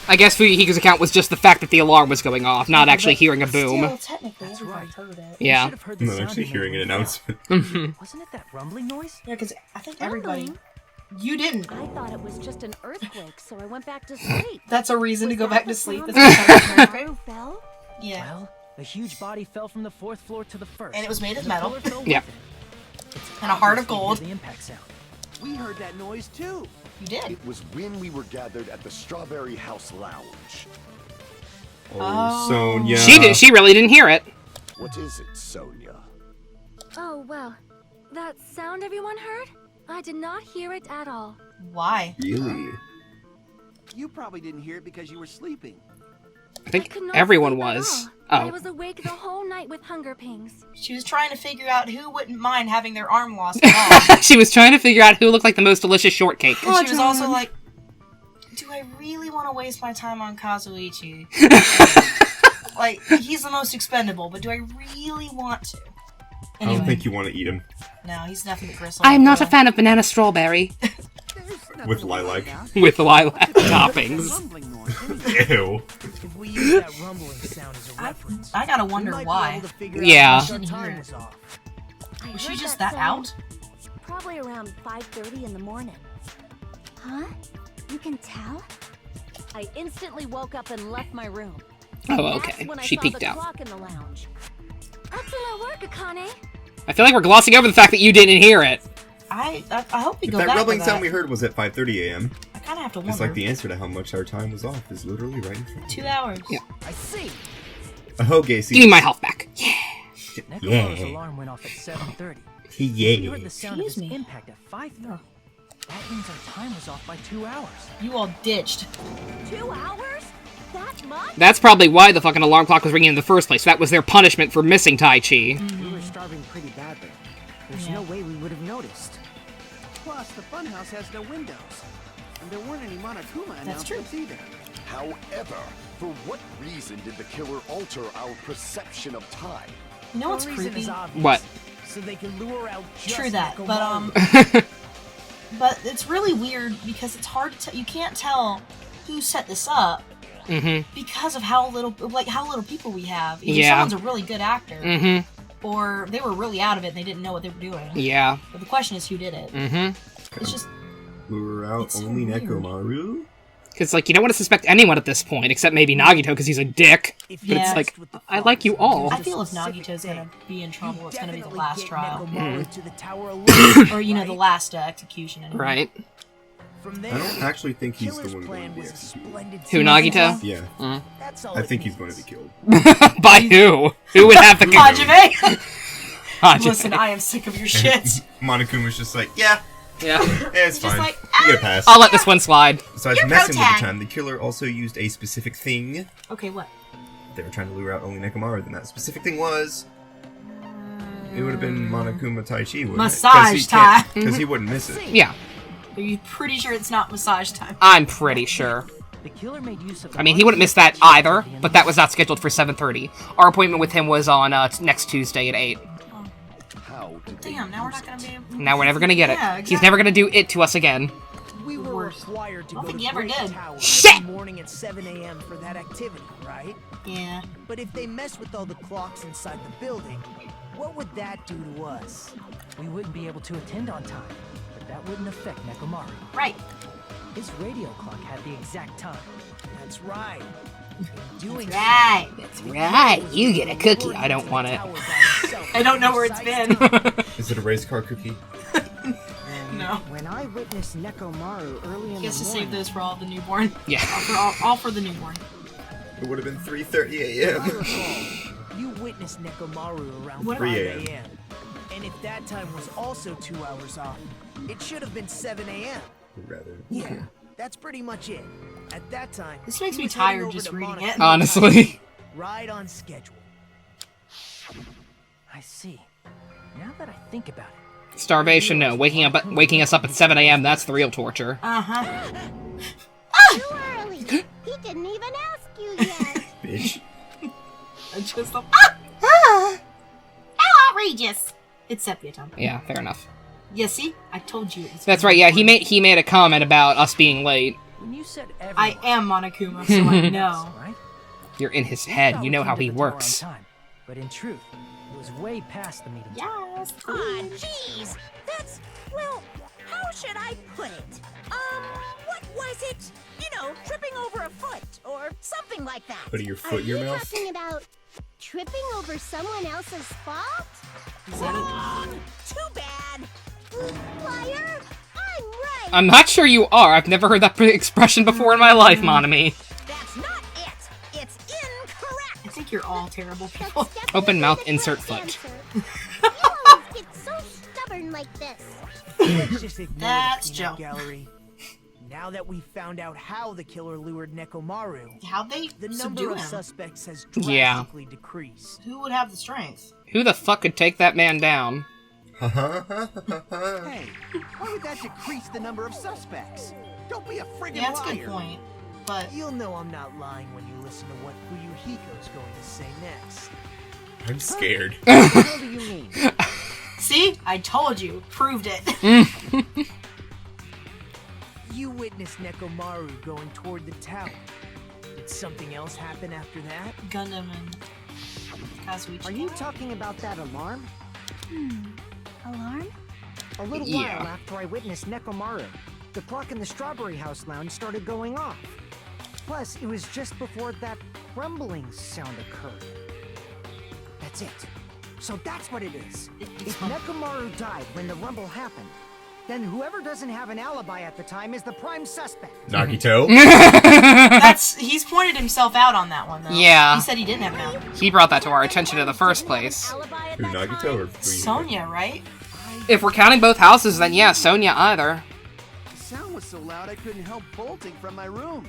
I guess Fuyuhiko's account was just the fact that the alarm was going off, not actually hearing a boom. Still, technically, everybody heard it. Yeah. You should have heard the Not sound actually when hearing they an fell. announcement. Wasn't it that rumbling noise? Yeah, because I think everybody. Rumbling? You didn't. I thought it was just an earthquake, so I went back to sleep. That's a reason to Was go that back the to sleep. sound That's when what I'm Maru fell? Yeah. Well, a huge body fell from the 4th floor to the 1st. And it was made of the metal. killer fell with Yep. it. It's And a heart of obvious we hear gold. The impact sound. We heard that noise too. You did. It was when we were gathered at the Strawberry House Lounge. Oh, Sonya. She really didn't hear it. What is it, Sonya? Oh, well. That sound everyone heard? I did not hear it at all. Why? Really? You probably didn't hear it because you were sleeping. I think everyone was. I Oh. was awake the whole night with hunger pangs. She was trying to figure out who wouldn't mind having their arm lost off. She was trying to figure out who looked like the most delicious shortcake. And she was also like, do I really want to waste my time on Kazuichi? Like, he's the most expendable, but do I really want to? Anyway. I don't think you want to eat him. No, he's nothing but gristle. I'm not a fan of banana strawberry. With lilac. With lilac toppings. Ew. If we use that rumbling sound as a reference, I gotta wonder we might be why. able to figure out Yeah. when the time was off. Was she just that out? Probably around 5:30 in the morning. Huh? You can tell? I instantly woke up and left my room. Oh, okay. That's when I She saw peeked the out. clock in the lounge. Excellent work, Akane. I feel like we're glossing over the fact that you didn't hear it. I hope we If go that back rumbling to sound that. we heard was at 5:30 a.m. I kind of have to wonder. It's like the answer to how much our time was off is literally right in front of 2 hours. Yeah. I see. Oh, Gacy. Give me my health back. Nekomaru's alarm went off at 7:30. We heard Yeah. the sound of his Excuse me. impact at 5:30. That means our time was off by 2 hours. You all ditched. 2 hours? That much? That's probably why the fucking alarm clock was ringing in the first place. That was their punishment for missing Tai Chi. We were starving pretty badly. There's Yeah. no way we would have noticed. Plus, the funhouse has no windows. And there weren't any Monokuma That's true. announcements either. However, for what reason did the killer alter our perception of time? You know what's The reason creepy? is obvious. What? So they can lure out just True that, Nekomaru. but but it's really weird because it's hard to you can't tell who set this up Mm-hmm. because of how little people we have. Either Yeah. someone's a really good actor, Mm-hmm. or they were really out of it and they didn't know what they were doing. Yeah. But the question is, who did it? Mm-hmm. It's just Lure out It's so only weird. Nekomaru? Because, like, you don't want to suspect anyone at this point, except maybe Nagito, because he's a dick. If But you it's Yeah. like, messed with the I like you all. I feel if specific Nagito's thing, gonna be in trouble, it's gonna be the definitely last get trial, Nekomaru to the Tower alone, or you know, the right? last execution. Anyway. Right. From I there, don't actually think he's the Killer's one plan going to be was a executed. splendid Who, team. Nagito? Yeah. That's all I it think he's going to needs. be killed. By who? Who would have the Hajime! Hajime. Listen, I am sick of your shit. Monokuma's just like, yeah, Yeah. it's Just fine. like, you get a pass. I'll let this one slide. Besides You're messing with pro-tag. the time, the killer also used a specific thing. Okay, what? They were trying to lure out only Nekomaru, then that specific thing was... It would have been Monokuma Tai Chi, wouldn't Massage it? time. Because he wouldn't miss it. Yeah. Are you pretty sure it's not massage time? I'm pretty sure. The killer made use of. I mean, he wouldn't miss that either, but that was not scheduled for 7:30. Our appointment with him was on next Tuesday at 8. How did they Damn, now we're not gonna be able Now we're never gonna get it. Yeah, He's never gonna do it to us again. We were Worst. required to I don't go think to he ever Great did. Tower Shit! every morning at 7 a.m. for that activity, right? Yeah. But if they mess with all the clocks inside the building, what would that do to us? We wouldn't be able to attend on time, but that wouldn't affect Nekomaru. Right. His radio clock had the exact time. That's right. In doing so, Right. That's right. You get a cookie. I don't want it. I don't know where it's been. Is it a race car cookie? No. When I witnessed Nekomaru early in He has the to morning, save those for all the newborn. Yeah. All for the newborn. It would have been 3:30 a.m. I recall, you witnessed Nekomaru around What 5 about- a.m. And if that time was also 2 hours off, it should have been 7 a.m. Rather. Yeah, that's pretty much it. At that time, This makes he me was heading tired over just to reading Monaco it. Honestly. Right on schedule. I see. Now that I think about it, Starvation, no. Waking us up at 7 a.m., that's the real torture. Uh-huh. Too early. He didn't even ask you yet. Bitch. I just how outrageous! It's sepia time. Yeah, fair enough. Yeah, see? I told you it was That's right, yeah, he made a comment about us being late. when you said everyone, I am Monokuma, so I know. right? You're in his We head, thought you we know came how to he the tower on works. time, but in truth, it was way past the meeting. Yes. Ah, jeez. That's, well, how should I put it? What was it? You know, tripping over a foot or something like that. Putting your Are foot in you your mouth? talking about tripping over someone else's fault? Is that it? Wrong. Too bad. Liar! I'm right! I'm not sure you are. I've never heard that expression before in my life, Monami. That's not it. It's incorrect. I think you're all terrible That's people. definitely Open mouth, the insert correct foot. answer. You always get so stubborn like this. Let's just ignore That's the peanut Joe. gallery. Now that we've found out how the killer lured Nekomaru, How'd they the number subdue of him? suspects has Yeah. drastically decreased. Who would have the strength? Who the fuck could take that man down? Hey, why would that decrease the number of suspects? Don't be a friggin' Yeah, that's a liar. good point. But You'll know I'm not lying when you listen to what Fuyuhiko's going to say next. I'm scared. What the hell do you mean? see, I told you, proved it. You witnessed Nekomaru going toward the tower. Did something else happen after that? Gundam and Kazuichi. Are you talking about that alarm? Alarm? A little Yeah. while after I witnessed Nekomaru, the clock in the Strawberry House lounge started going off. Plus, it was just before that rumbling sound occurred. That's it. So that's what it is. If Nekomaru died when the rumble happened, then whoever doesn't have an alibi at the time is the prime suspect. Nagito? He's pointed himself out on that one, though. Yeah. He said he didn't have an alibi. He brought that to our attention in the first place. Who, Nagito or Fuyuhiko? Sonya, right? If we're counting both houses, then yeah, Sonya either. The sound was so loud I couldn't help bolting from my room.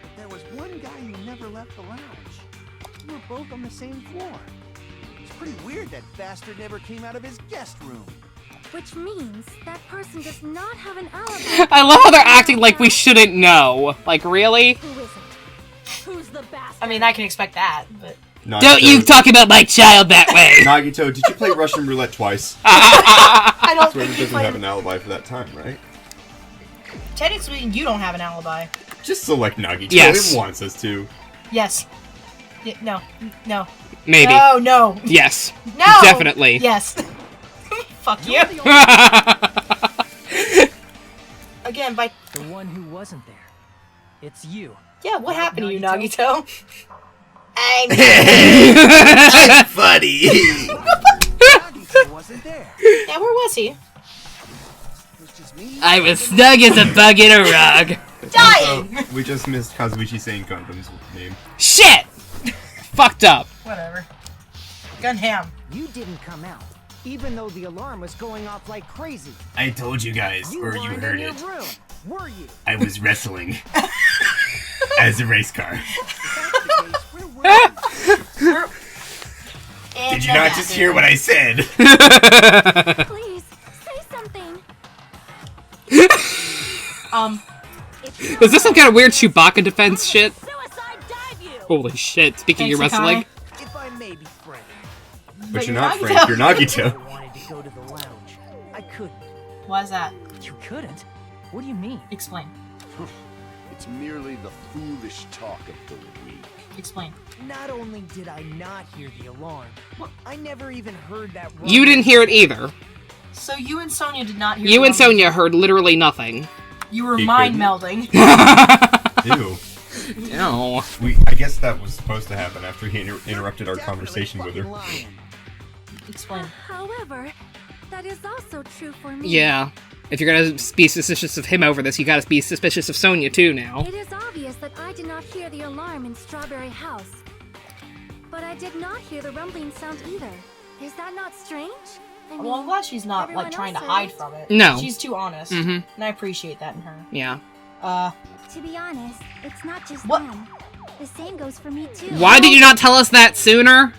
But there was one guy who never left the lounge. We were both on the same floor. It's pretty weird that bastard never came out of his guest room. Which means that person does not have an alibi. I love how they're acting like we shouldn't know. Like, really? Who isn't? Who's the bastard? I mean, I can expect that, but... Nagito. Don't you talk about my child that way! Nagito, did you play Russian roulette twice? I don't Swear think he you doesn't played... have an alibi for that time, right? Technically, you don't have an alibi. Just select Nagito. Yes. It wants us to. Yes. No. No. Maybe. No, no. Yes. No! Definitely. Yes. Fuck you. Again, by... The one who wasn't there. It's you. Yeah, what happened to you, Nagito? I'm... Funny! Nagito wasn't there. Yeah, where was he? It was just me. I was snug as a bug in a rug. Dying! We just missed Kazuichi saying Gundam's name. Shit! Fucked up. Whatever. Gunham. You didn't come out, even though the alarm was going off like crazy. I told you guys, or you weren't heard in it. your room, were you? I was wrestling as a race car. Did you not just hear what I said? Please, say something. Is this some kind of weird Chewbacca defense shit? Suicide dive you! Holy shit, speaking of Thanks, wrestling. Sakai. If I may be frank, But you're you're not Nagito. Frank, you're I Nagito. wanted to go to the lounge. I couldn't. Why is that? You couldn't? What do you mean? Explain. It's merely the foolish talk of the weak. Explain. Not only did I not hear the alarm, I never even heard that. You didn't hear it either. So you and Sonya did not hear You the and rumble. Sonya heard literally nothing. You were He mind couldn't. melding. Ew. No. I guess that was supposed to happen after he interrupted our conversation with her. Explain. However, that is also true for me. Yeah. If you're gonna be suspicious of him over this, you gotta be suspicious of Sonya too now. It is obvious that I did not hear the alarm in Strawberry House. But I did not hear the rumbling sound either. Is that not strange? I Well, I'm glad she's not, everyone like, trying to else hide heard from it. No. She's too honest. Mhm. And I appreciate that in her. Yeah. To be honest, it's not just What? them. The same goes for me too. Why did you not tell us that sooner?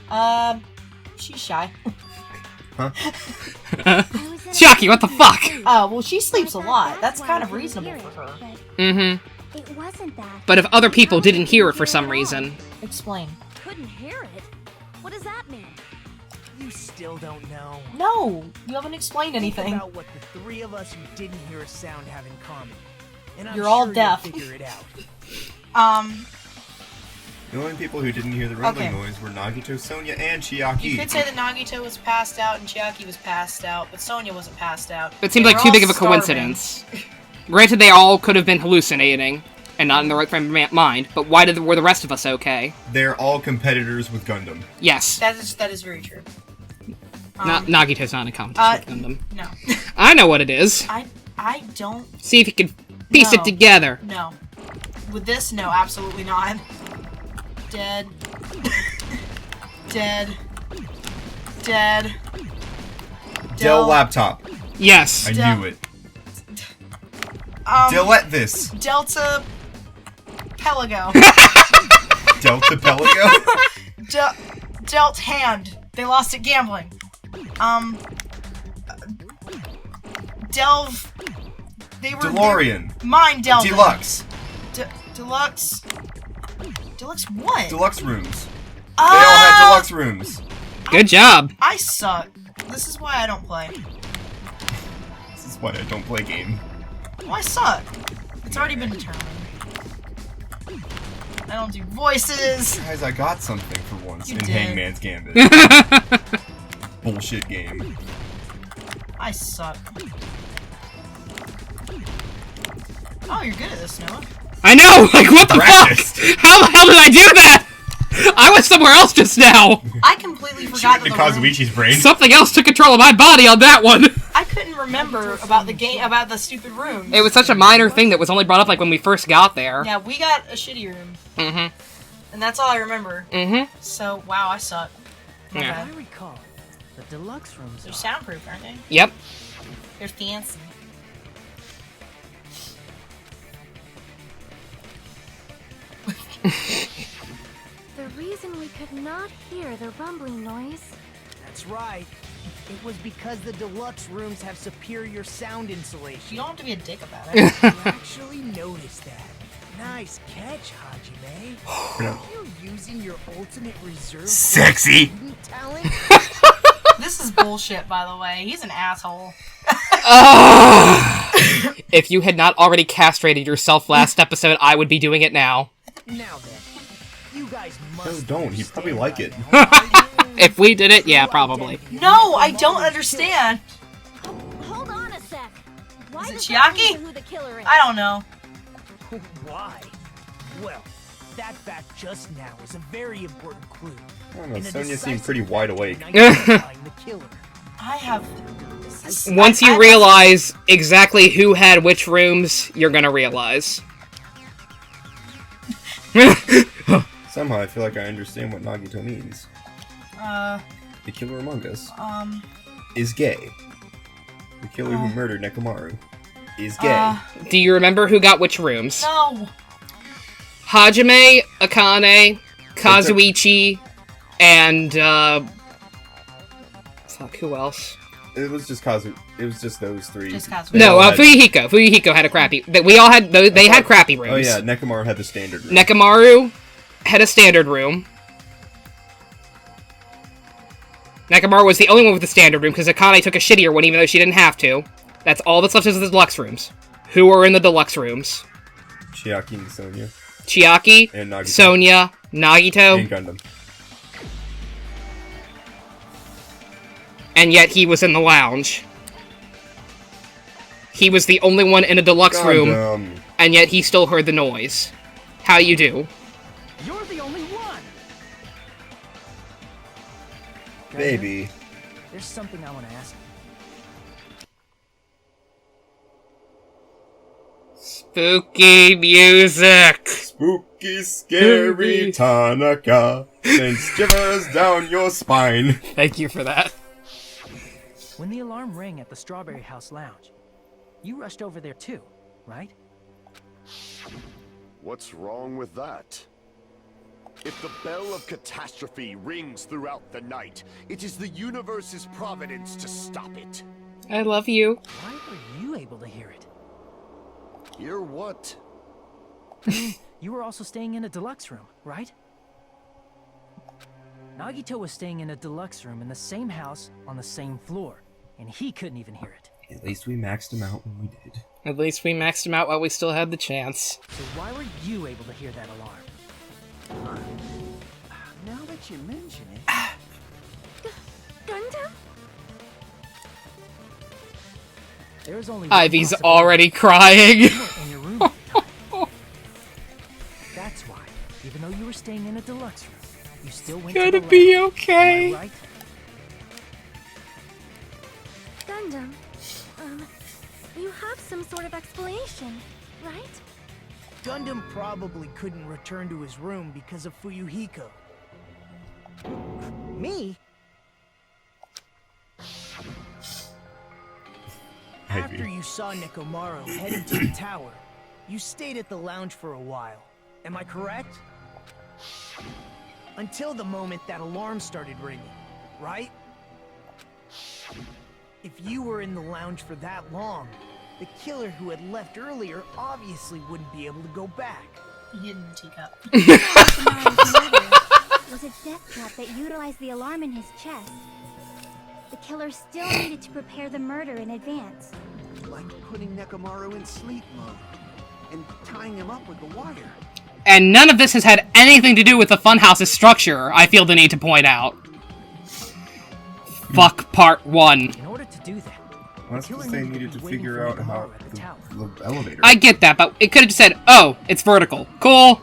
She's shy. Shocky, what the fuck? Oh, well, she sleeps a lot. That's kind of reasonable for her. Mm-hmm. It wasn't that. But if other people didn't hear it for some reason. Explain. Couldn't hear it? What does that mean? You still don't know. No, you haven't explained Think anything. about what the three of us who didn't hear a sound have in common. And I'm You're all sure deaf. You'll figure it out. The only people who didn't hear the rumbling Okay. noise were Nagito, Sonya, and Chiaki. You could say that Nagito was passed out and Chiaki was passed out, but Sonya wasn't passed out. It seemed They like were too all big of a starving. coincidence. Granted, they all could have been hallucinating and not in the right frame of mind, but why were the rest of us okay? They're all competitors with Gundam. Yes. That is very true. Nagito's not in a competition with Gundam. No. I know what it is. I don't. See if you can piece No. it together. No. With this, no, absolutely not. Dead. Dead. Dead. Dell laptop. Yes. I knew it. Delete this. Delta Pelago. Delta Pelago? Dealt hand. They lost at gambling. Delve. They were DeLorean. Mine delving. Deluxe. Deluxe. Deluxe what? Deluxe rooms. They all had deluxe rooms. Good job. I suck. This is why I don't play. This is why I don't play game. Well, I suck. It's already been determined. I don't do voices. Guys, I got something for once in did. Hangman's Gambit. Bullshit game. I suck. Oh, you're good at this, Noah. I know! Like, what the Practice. fuck? How the hell did I do that? I was somewhere else just now. I completely forgot that the room... Kazuichi's brain. Something else took control of my body on that one. I couldn't remember about the game, about the stupid room. It was such a minor thing that was only brought up like when we first got there. Yeah, we got a shitty room. Mm-hmm. And that's all I remember. Mm-hmm. So, wow, I suck. My Yeah. bad. I recall, the deluxe rooms They're are... soundproof, aren't they? Yep. They're fancy. The reason we could not hear the rumbling noise. That's right. It was because the deluxe rooms have superior sound insulation. You don't have to be a dick about it. You actually noticed that. Nice catch, Hajime. Are you using your ultimate reserve Sexy. talent? This is bullshit, by the way. He's an asshole. If you had not already castrated yourself last episode, I would be doing it now. Now then, you guys No, must don't. He'd probably like it. If we did it, yeah, probably. No, I don't understand. Hold on a sec. Why Is it does that Chiaki? mean who the killer is? I don't know. Why? Well, that fact just now is a very important clue. I don't know, And a Sonya seemed decisive pretty wide awake. fact in identifying the killer. I have... Once you realize exactly who had which rooms, you're gonna realize. Somehow I feel like I understand what Nagito means. The killer among us is gay. The killer who murdered Nekomaru is gay. Do you remember who got which rooms? No. Hajime, Akane, Kazuichi, and fuck, who else? It was just It was just those three. Just Kazuichi. No, Fuyuhiko. Fuyuhiko had a crappy. We all had. They had crappy rooms. Oh yeah, Nekomaru had the standard room. Nekomaru had a standard room. Nekomaru was the only one with the standard room because Akane took a shittier one, even though she didn't have to. That's all that's left is the deluxe rooms. Who are in the deluxe rooms? Chiaki and Sonya. Chiaki, And Nagito. Sonya, Nagito, And Gundam. and yet he was in the lounge. He was the only one in a deluxe room, Gundam. and yet he still heard the noise. How you do? You're the only one! Baby. There's something I want to ask you. Spooky music! Spooky, scary Tanaka sends shivers down your spine. Thank you for that. When the alarm rang at the Strawberry House Lounge, you rushed over there too, right? What's wrong with that? If the bell of catastrophe rings throughout the night, it is the universe's providence to stop it. I love you. Why were you able to hear it? Hear what? You were also staying in a deluxe room, right? Nagito was staying in a deluxe room in the same house on the same floor, and he couldn't even hear it. At least we maxed him out when we did. At least we maxed him out while we still had the chance. So why were you able to hear that alarm? Now that you mention it... Gundam? There is only one Ivy's possibility. already crying. You weren't in your room at the time. That's why, even though you were staying in a deluxe room, you still went to Gonna the be lounge. okay. Am I right? Gundam, you have some sort of explanation, right? Gundam probably couldn't return to his room because of Fuyuhiko. Me? After you saw Nekomaru heading to the tower, you stayed at the lounge for a while. Am I correct? Until the moment that alarm started ringing, right? If you were in the lounge for that long, the killer who had left earlier obviously wouldn't be able to go back. Hidden teacup. Nekomaru's murder was a death trap that utilized the alarm in his chest. The killer still needed to prepare the murder in advance. Like putting Nekomaru in sleep mode and tying him up with the wire. And none of this has had anything to do with the Funhouse's structure, I feel the need to point out. Fuck part 1. In order to do that, Well, that's because they needed to figure out how the elevator. I get that, but it could have just said, oh, it's vertical. Cool.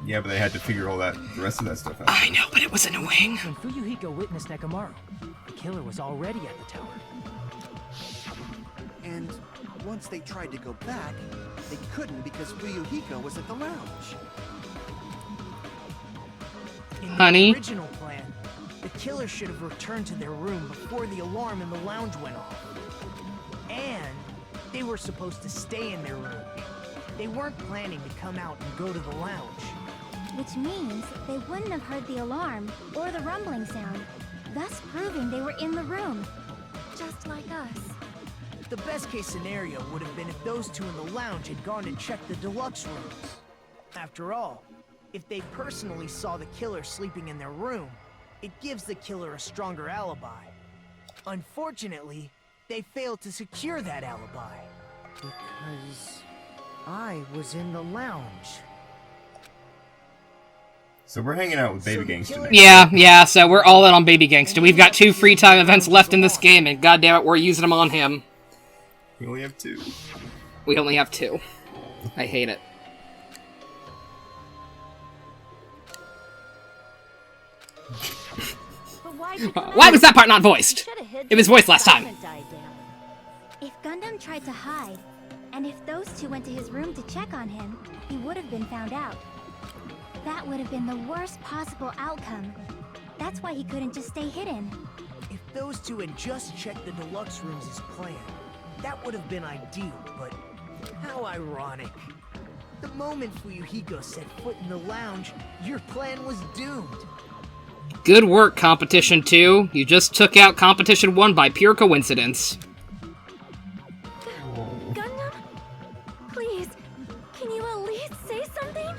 Yeah, but they had to figure all that, the rest of that stuff out. I know, but it was annoying. when Fuyuhiko witnessed Nekomaru, the killer was already at the tower. And once they tried to go back, they couldn't because Fuyuhiko was at the lounge. In Honey? the original plan, the killer should have returned to their room before the alarm in the lounge went off. And they were supposed to stay in their room. They weren't planning to come out and go to the lounge. Which means they wouldn't have heard the alarm or the rumbling sound, thus proving they were in the room. Just like us. The best case scenario would have been if those two in the lounge had gone to check the deluxe rooms. After all, if they personally saw the killer sleeping in their room, it gives the killer a stronger alibi. Unfortunately, they failed to secure that alibi. Because I was in the lounge. So we're hanging out with Baby Gangster now. Yeah, so we're all in on Baby Gangster. We've got 2 free time events left in this game, and goddammit, we're using them on him. We only have 2. We only have 2. I hate it. Why was that part not voiced? It was voiced last time. If Gundam tried to hide, and if those two went to his room to check on him, he would have been found out. That would have been the worst possible outcome. That's why he couldn't just stay hidden. If those two had just checked the deluxe rooms as planned, that would have been ideal, but how ironic. The moment Fuyuhiko set foot in the lounge, your plan was doomed. Good work, Competition 2. You just took out Competition 1 by pure coincidence. Gundam? Please, can you at least say something?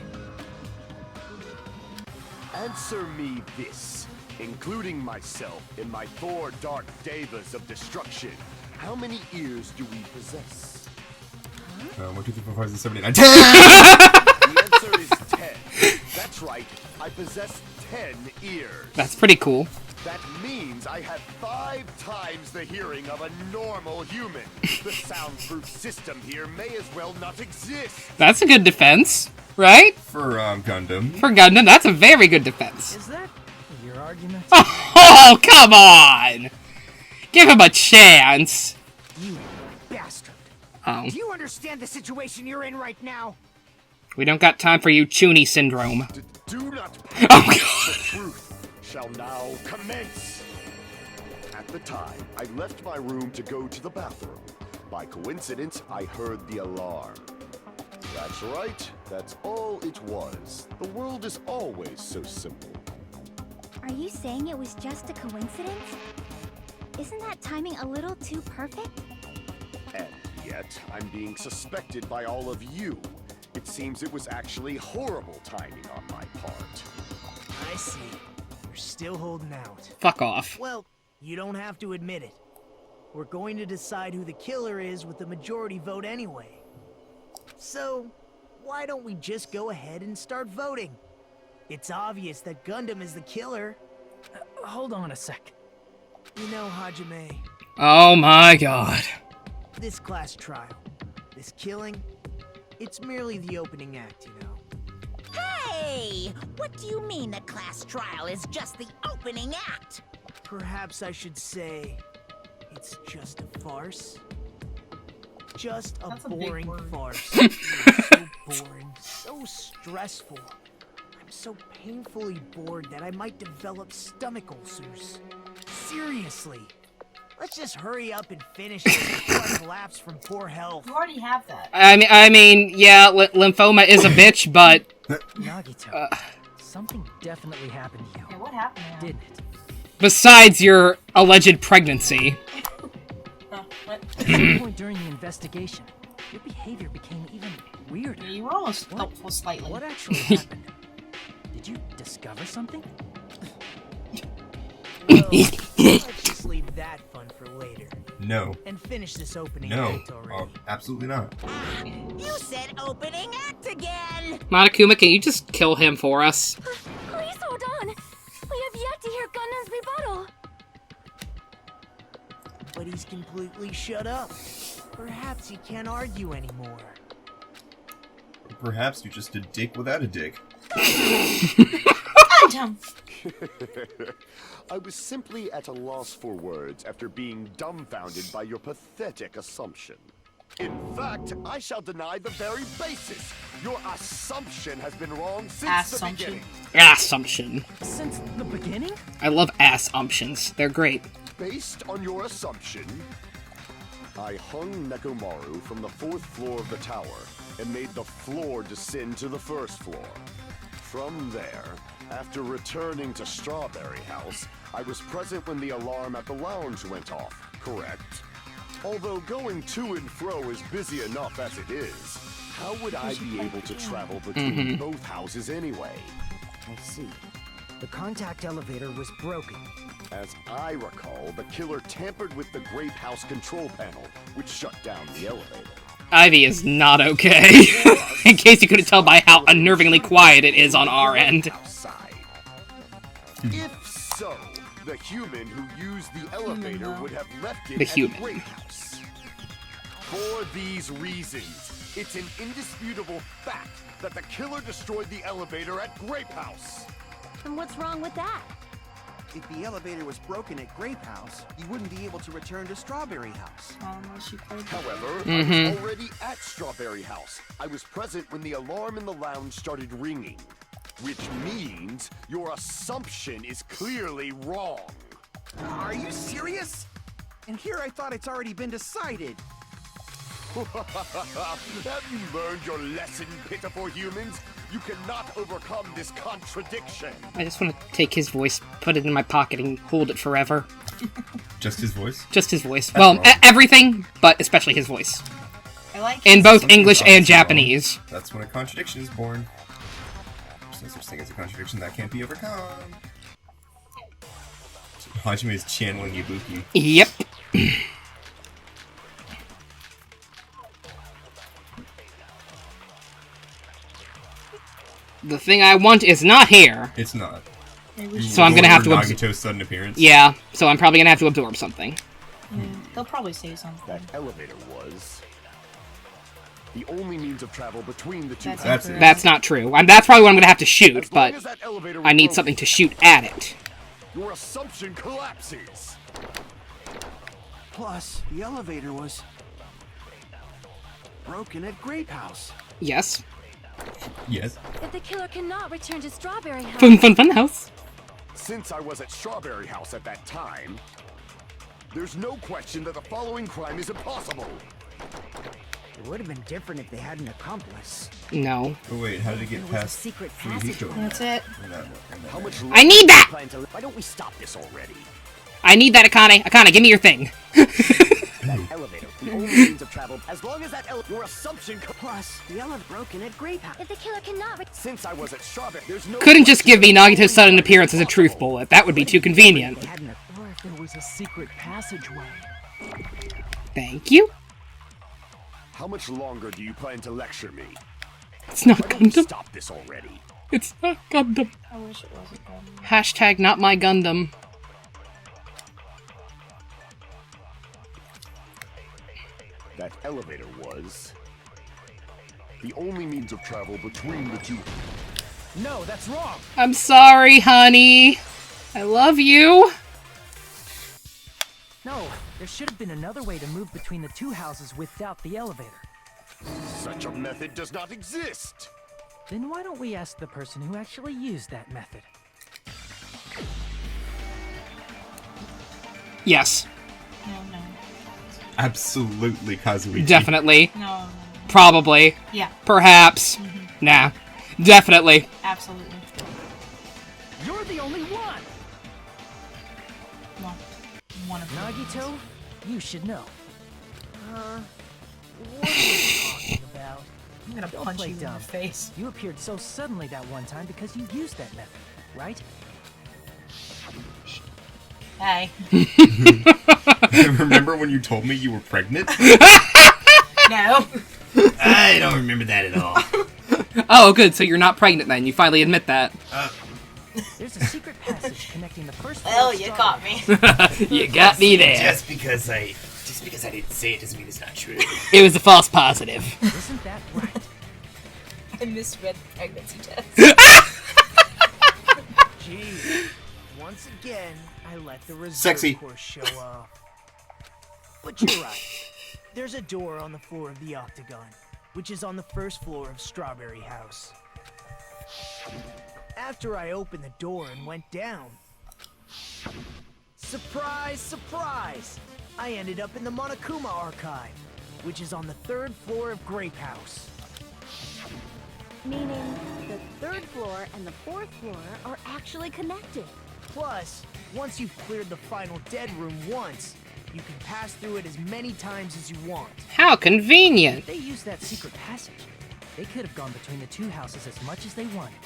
Answer me this, including myself in my 4 dark devas of destruction. How many ears do we possess? 1, 2, 3, 4, 5, 6, 7, 8, 9, 10! The answer is 10. That's right, I possess 10 ears. That's pretty cool. That means I have 5 times the hearing of a normal human. The soundproof system here may as well not exist. That's a good defense, right? For Gundam. For Gundam, that's a very good defense. Is that your argument? Oh, come on! Give him a chance! You bastard. Oh. Do you understand the situation you're in right now? We don't got time for you Chuny syndrome. Do not Oh, God. The truth shall now commence. At the time, I left my room to go to the bathroom. By coincidence, I heard the alarm. That's right. That's all it was. The world is always so simple. Are you saying it was just a coincidence? Isn't that timing a little too perfect? And yet, I'm being suspected by all of you. It seems it was actually horrible timing on my part. I see. You're still holding out. Fuck off. Well, you don't have to admit it. We're going to decide who the killer is with the majority vote anyway. So, why don't we just go ahead and start voting? It's obvious that Gundam is the killer. Hold on a sec. You know, Hajime, Oh my god. this class trial, this killing, it's merely the opening act, you know. Hey! What do you mean the class trial is just the opening act? Perhaps I should say it's just a farce. Just a That's a big boring word. farce. It's so boring, so stressful. I'm so painfully bored that I might develop stomach ulcers. Seriously. Let's just hurry up and finish this before I collapse from poor health. You already have that. I mean, yeah, lymphoma is a bitch, but... Nagito, something definitely happened to you. Yeah, what happened now? Didn't it? Besides your alleged pregnancy. What? At some point during the investigation, your behavior became even weirder. You were almost helpful slightly. What actually happened? Did you discover something? Well, let's just leave that fun for later. No. And finish this opening No. act already. Oh, absolutely not. You said opening act again! Monokuma, can you just kill him for us? Please hold on. We have yet to hear Gundam's rebuttal. But he's completely shut up. Perhaps he can't argue anymore. Perhaps you're just a dick without a dick. I'm dumb. I was simply at a loss for words after being dumbfounded by your pathetic assumption. In fact, I shall deny the very basis. Your assumption has been wrong since the beginning. Assumption. Since the beginning? I love assumptions. They're great. Based on your assumption, I hung Nekomaru from the 4th floor of the tower and made the floor descend to the 1st floor. From there, after returning to Strawberry House, I was present when the alarm at the lounge went off, correct? Although going to and fro is busy enough as it is, how would I be able to travel between both houses anyway? I see. The contact elevator was broken. As I recall, the killer tampered with the Grape House control panel, which shut down the elevator. Ivy is not okay. In case you couldn't tell by how unnervingly quiet it is on our end. Outside. If so, the human who used the elevator would have left it The at human. the Grape House. For these reasons, it's an indisputable fact that the killer destroyed the elevator at Grape House. And what's wrong with that? If the elevator was broken at Grape House, you wouldn't be able to return to Strawberry House. However, I was already at Strawberry House. I was present when the alarm in the lounge started ringing. Which means your assumption is clearly wrong. Are you serious? And here I thought it's already been decided. Have you learned your lesson, pitiful humans? You cannot overcome this contradiction. I just want to take his voice, put it in my pocket, and hold it forever. Just his voice? Just his voice. That's Well, wrong. Everything, but especially his voice. I like In both Something's English and obviously wrong. Japanese. That's when a contradiction is born. There's no such thing as a contradiction that can't be overcome. Hajime is channeling Ibuki. Yep. The thing I want is not here. It's not. So I'm gonna have to Nagito's sudden appearance. Yeah, so I'm probably gonna have to absorb something. Yeah, they'll probably say something. That elevator was the only means of travel between the two That's houses. incorrect. That's not true. That's probably what I'm gonna have to shoot, As long but as that elevator was I need broken, something to shoot at it. Your assumption collapses. Plus, the elevator was broken at Grape House. Yes. Yes. If the killer cannot return to Strawberry House, Fun house. Since I was at Strawberry House at that time, there's no question that the following crime is impossible. It would have been different if they had an accomplice. No. Oh wait, how did it get there was a past secret Fujihiko? passageway. That's it. How much I need that! plan to... Why don't we stop this already? I need that, Akane. Akane, give me your thing. That elevator, the only means of travel, as long as that your assumption... Plus, the elevator broken at Grape House. If the killer cannot Since I was at Strawberry, there's no... Couldn't just give me Nagito's sudden appearance as a truth bullet. That would be too convenient. They had an Or if there was a secret passageway. Thank you. How much longer do you plan to lecture me? It's not Why don't we Gundam. stop this already? It's not Gundam. I wish it wasn't Gundam. Hashtag not my Gundam. That elevator was the only means of travel between the two. No, that's wrong. I'm sorry, honey. I love you. No, there should have been another way to move between the two houses without the elevator. Such a method does not exist. Then why don't we ask the person who actually used that method? Yes. No. Absolutely Kazuichi. Definitely. No. Probably. Yeah. Perhaps. Nah. Definitely. Absolutely. You're the only one! Well, one of them. Nagito, you should know. What are you talking about? I'm gonna Don't punch play you in dumb. the face. You appeared so suddenly that one time because you used that method, right? Hey. Remember when you told me you were pregnant? No. I don't remember that at all. Oh, good. So you're not pregnant then. You finally admit that. There's a secret passage connecting the first floor Well, of you Strawberry. caught me. You got me there. Just because I didn't say it doesn't mean it's not true. It was a false positive. Isn't that right? I misread the pregnancy test. Gee, once again, I let the reserve Sexy. course show off. But you're right. There's a door on the floor of the Octagon, which is on the first floor of Strawberry House. After I opened the door and went down, surprise, surprise! I ended up in the Monokuma Archive, which is on the third floor of Grape House. Meaning, the third floor and the fourth floor are actually connected. Plus, once you've cleared the final dead room once, you can pass through it as many times as you want. How convenient. If they used that secret passage, they could have gone between the two houses as much as they wanted.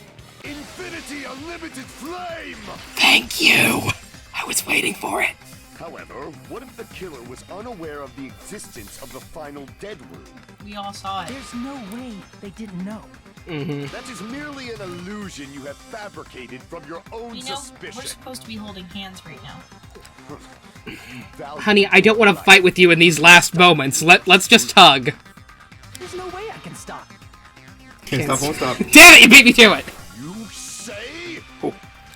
Infinity Unlimited Flame! Thank you. I was waiting for it. However, what if the killer was unaware of the existence of the final dead room? We all saw it. There's no way they didn't know. That is merely an illusion you have fabricated from your own You know, suspicion. we're supposed to be holding hands right now. Honey, I don't want to fight with you in these last moments. Let's just hug. There's no way I can stop. Can't stop, won't stop. Damn it, you beat me to it. You say? Oh.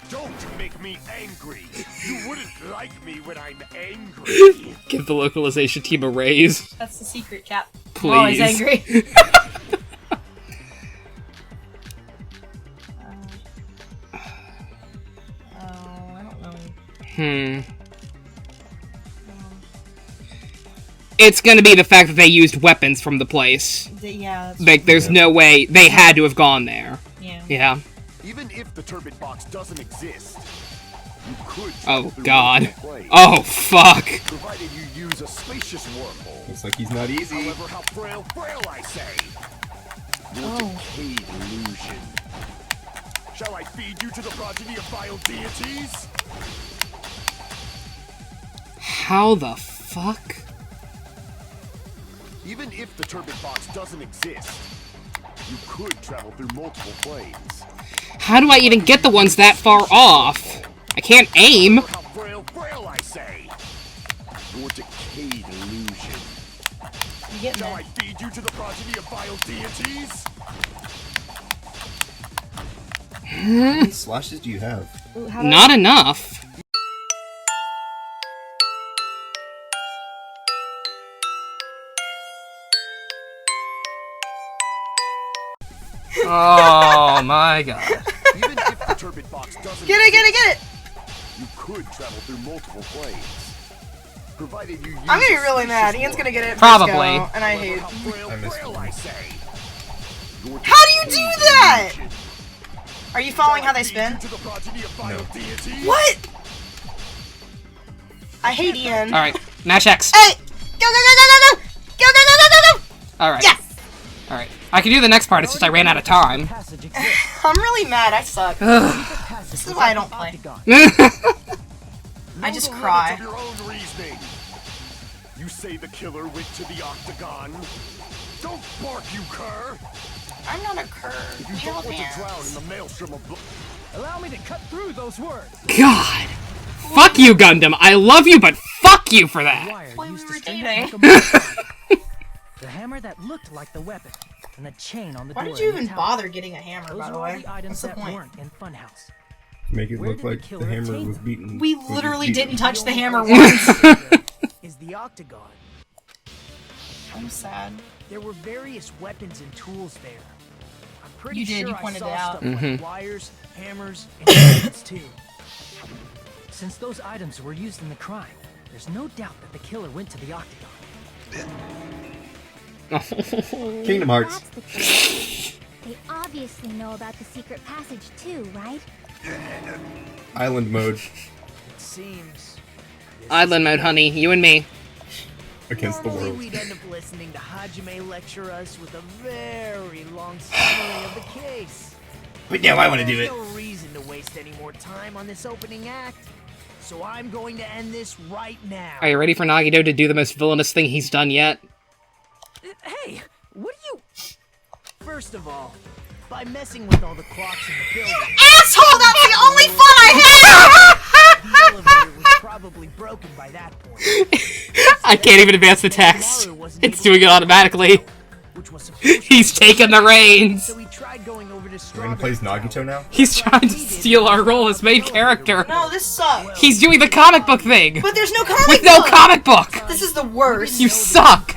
Don't make me angry. You wouldn't like me when I'm angry. Give the localization team a raise. That's the secret, Cap. Please. I'm always angry. I don't know. It's gonna be the fact that they used weapons from the place. Yeah. That's Like, there's no way they had to have gone there. Yeah. Yeah. Even if the turbid box doesn't exist, you could Oh, travel through God. multiple planes, Oh, fuck. provided you use a spacious wormhole. Looks like he's not easy. However, how frail I say. Your decayed illusion. Shall I feed you to the progeny of vile deities? How the fuck? Even if the turbid box doesn't exist, you could travel through multiple planes. How do I even get the ones that far off? I can't aim. How frail I say. Your decayed illusion. You getting Shall there? I feed you to the progeny of vile deities? How many slashes do you have? Not enough. Oh my god. Even if the turbid box doesn't Get it, get it, get it! you could travel through multiple planes. Provided you use I'm gonna be a really mad. spacious Ian's gonna get it. Probably. First go, and I hate it. How frail I missed I say. Your How do you do decayed that? illusion. Are you following how they Shall I spin? feed you to the progeny of vile deities? What? I hate Ian. Alright, mash X. Hey! Go, go, go, go, go, go! Go, go, go, go, go, go! Alright. Yes! Alright. I can do the next part, it's just I ran out of time. Passage exists. I'm really mad. I suck. Passage This is was why I at don't the play. Octagon. I just Know the cry. limits of your own reasoning. You say the killer went to the Octagon. Don't bark, you cur! I'm not a cur. You We don't hold want to drown in hands. the maelstrom of blood. Allow me to cut through those words. God. Fuck you, Gundam. I love you, but fuck you for that. Wire Why used we to were string dating. up Nakamura's the hammer that looked like the weapon, and the chain on the Why door. did you in the even tower. bother getting a hammer, Those by are the all way? the items What's the that point? weren't in Funhouse. Make it Where look did the like the killer hammer obtain was them? beaten. We was literally beaten. didn't touch the hammer only once. Is the Octagon. I'm sad. There were various weapons and tools there. I'm pretty You did, sure you I pointed saw it out. stuff like wires, hammers, and chains too. Since those items were used in the crime, There's no doubt that the killer went to the Octagon. Kingdom Hearts. That's the truth. They obviously know about the secret passage too, right? Island mode. It seems. Island mode, honey. You and me. Against the Normally world. we'd end up listening to Hajime lecture us with a very long summary of the case. But now I want to do There's it. no reason to waste any more time on this opening act, so I'm going to end this right now. Are you ready for Nagito to do the most villainous thing he's done yet? Hey, what are you... First of all, by messing with all the clocks in the building, Asshole, that's the only fun I the elevator was probably broken by that point. I can't even advance the text. It's doing it automatically. Which was supposed to He's taking the reins. So he tried going over to Rain plays Nagito now? He's trying to steal our role as main character. No, this sucks. He's doing the comic book thing. But there's no comic With no book. comic book. This is the worst. You suck.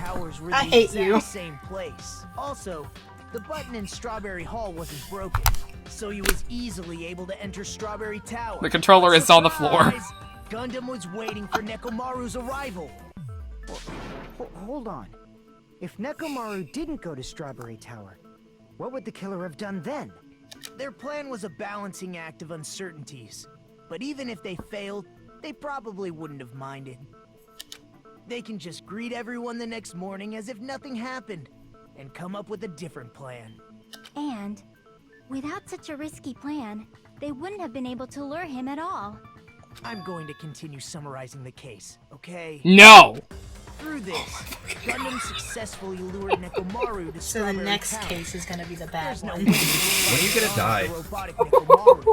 I hate you. Same place. Also, the button in Strawberry Hall wasn't broken, so he was easily able to enter Strawberry Tower. The controller is on the floor. Surprise! Gundam was waiting for Nekomaru's arrival. Hold on. If Nekomaru didn't go to Strawberry Tower, what would the killer have done then? Their plan was a balancing act of uncertainties, but even if they failed, they probably wouldn't have minded. They can just greet everyone the next morning as if nothing happened, and come up with a different plan. And without such a risky plan, they wouldn't have been able to lure him at all. I'm going to continue summarizing the case, okay? No. Through this, Gundam successfully lured Nekomaru to So the Strawberry next Tower. case is gonna be the bad There's no one. way When are you gonna die? robotic Nekomaru.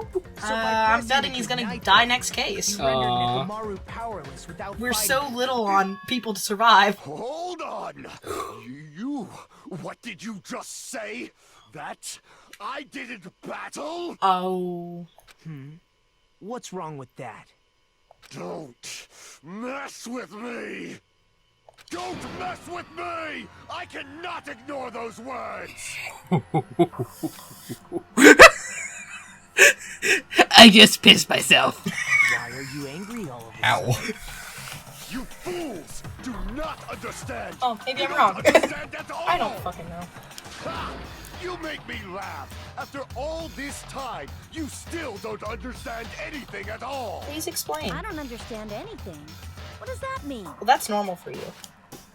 So by I'm pressing betting the he's gonna ignite die button, next case. he rendered Aw. Nekomaru powerless without We're fighting. so little on people to survive. Hold on! You, what did you just say? That I didn't battle? Oh. What's wrong with that? Don't mess with me! Don't mess with me! I cannot ignore those words! I just pissed myself. Why are you angry all of a Ow. sudden? You fools do not understand! Oh, maybe You I'm don't wrong. understand at all! I don't fucking know. Ha! You make me laugh! After all this time, you still don't understand anything at all! Please explain. I don't understand anything. What does that mean? Well, that's normal for you.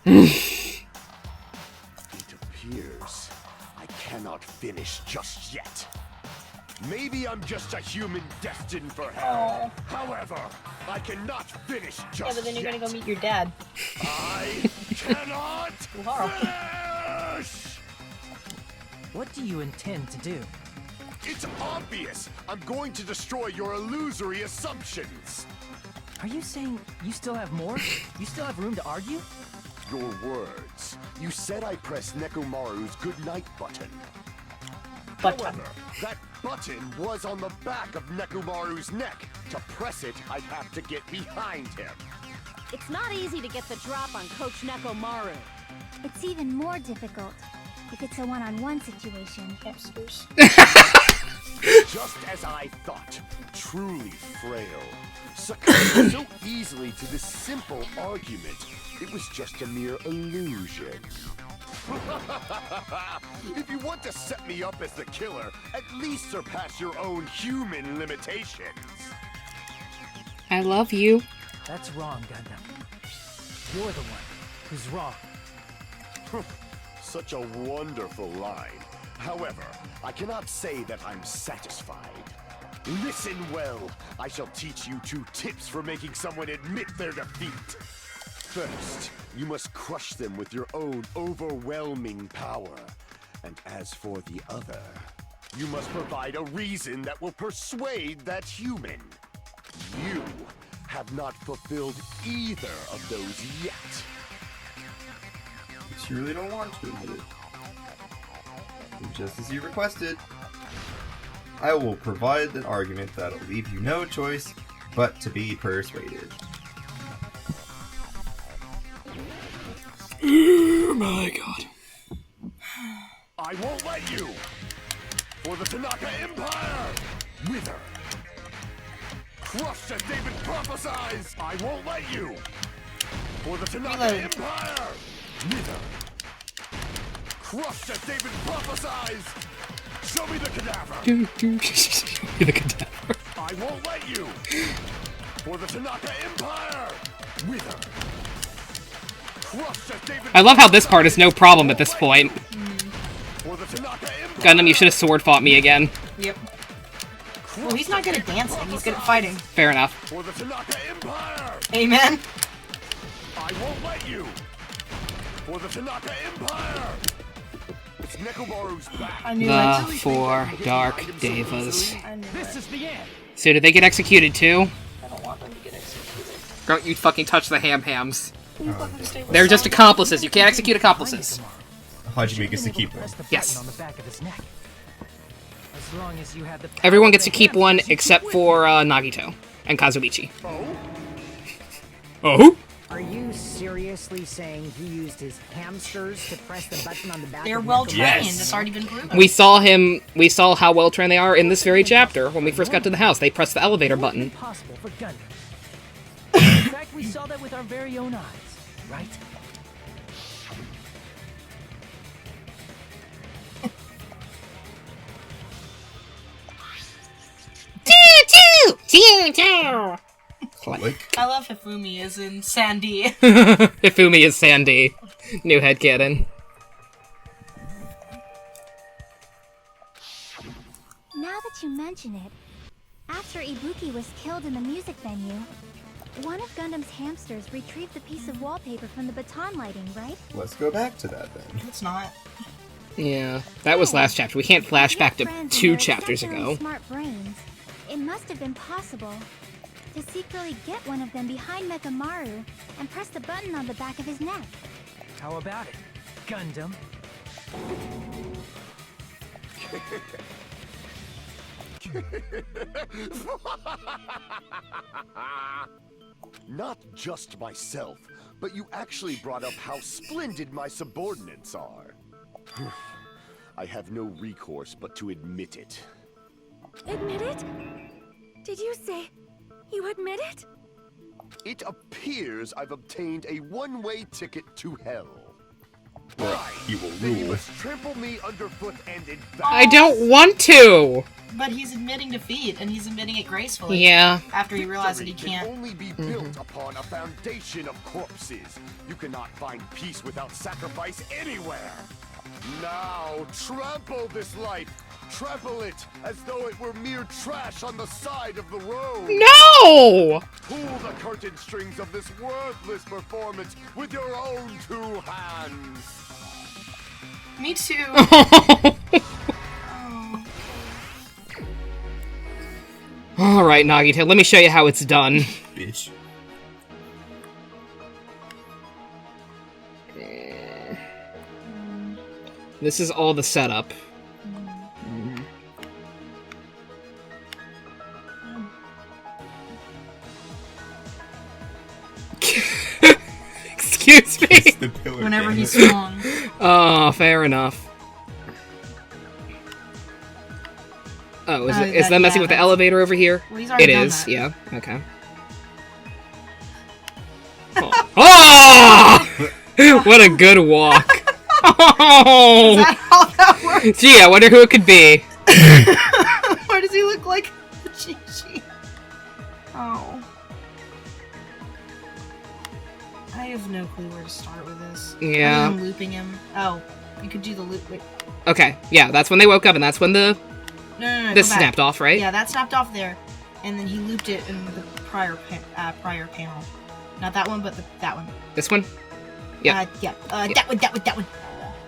It appears I cannot finish just yet. Maybe I'm just a human destined for hell. However, I cannot finish just Yeah, but then you're yet. gonna go meet your dad. I cannot Tomorrow. finish! What do you intend to do? It's obvious. I'm going to destroy your illusory assumptions. Are you saying you still have more? You still have room to argue? Your words. You said I pressed Nekomaru's goodnight button. However, that button was on the back of Nekomaru's neck. To press it, I'd have to get behind him. It's not easy to get the drop on Coach Nekomaru. It's even more difficult if it's a one-on-one situation. Hamsters. Just as I thought, truly frail. Succumbing so easily to this simple argument, it was just a mere illusion. If you want to set me up as the killer, at least surpass your own human limitations. I love you. That's wrong, Gundam. You're the one who's wrong. Such a wonderful line. However, I cannot say that I'm satisfied. Listen well. I shall teach you 2 tips for making someone admit their defeat. First, you must crush them with your own overwhelming power. And as for the other, you must provide a reason that will persuade that human. You have not fulfilled either of those yet. You really don't want to admit it. Just as you requested, I will provide an argument that'll leave you no choice but to be persuaded. Oh my god. I won't let you! For the Tanaka Empire! Wither! Crushed as David prophesies! I won't let you! For the Tanaka Reload. Empire! Neither. Crushed as David prophesies! Show me the cadaver! Show me the cadaver. I won't let you! For the Tanaka Empire! Wither! Crushed as David I love how this part is no problem at this point. For the Tanaka Empire! Gundam, you should have sword fought me again. Yep. Well, he's not good at dancing. He's good at fighting. Fair enough. For the Tanaka Empire! Amen. I won't let you! For the Tanaka Empire! It's Nekomaru's back! I knew The it. four dark devas. I knew This it. is the end. So did they get executed too? I don't want them to get executed. Don't you fucking touch the hams. You fucking stay with They're just Sonic. accomplices. You can't execute accomplices. Hajime gets to keep one. Press the Yes. button on the back of his neck. As long as you have the Everyone gets to keep one except for Nagito and Kazuichi. Oh? Are you seriously saying he used his hamsters to press the button on the back They're of well Nekomaru? trained. Yes. It's already been proven. We saw how well trained they are in this very chapter. When we first got to the house, they pressed the elevator button. Impossible for Gundam. In fact, we saw that with our very own eyes, right? Like, I love Hifumi as in Sandy. Hifumi is Sandy. New headcanon. Now that you mention it, after Ibuki was killed in the music venue, one of Gundam's hamsters retrieved the piece of wallpaper from the baton lighting, right? let's go back to that then. It's not. Yeah, that was last chapter. We can't flash back to Friends and 2 their chapters exceptionally ago. Smart brains. It must have been possible to secretly get one of them behind Mekamaru and press the button on the back of his neck. How about it, Gundam? Not just myself, but you actually brought up how splendid my subordinates are. I have no recourse but to admit it. Admit it? Did you say you admit it? It appears I've obtained a one-way ticket to hell. You will Then you rule. must trample me underfoot and in fact. I don't want to! But he's admitting defeat, and he's admitting it gracefully. Yeah. After he realized that he Victory can't. can only be built upon a foundation of corpses. You cannot find peace without sacrifice anywhere. Now, trample this life. Trample it as though it were mere trash on the side of the road. No! Pull the curtain strings of this worthless performance with your own 2 hands. Me too. Alright, Nagito, let me show you how it's done. Bitch. This is all the setup. Excuse me. Kiss the pillar, Whenever damn he's it. strong. Oh, fair enough. Oh, is that messing with the elevator over here? Well, he's already It done is, that. yeah. Okay. Oh! What a good walk. Oh! Is that how that works? Gee, I wonder who it could be. Why does he look like Gigi? Oh. I have no clue where to start with this. Yeah. Other than looping him. Oh, you could do the loop. Wait. Okay, yeah, that's when they woke up, and that's when the No, this go back. snapped off, right? Yeah, that snapped off there, and then he looped it in the prior panel. Not that one, but that one. This one? Yeah. Yeah. That one.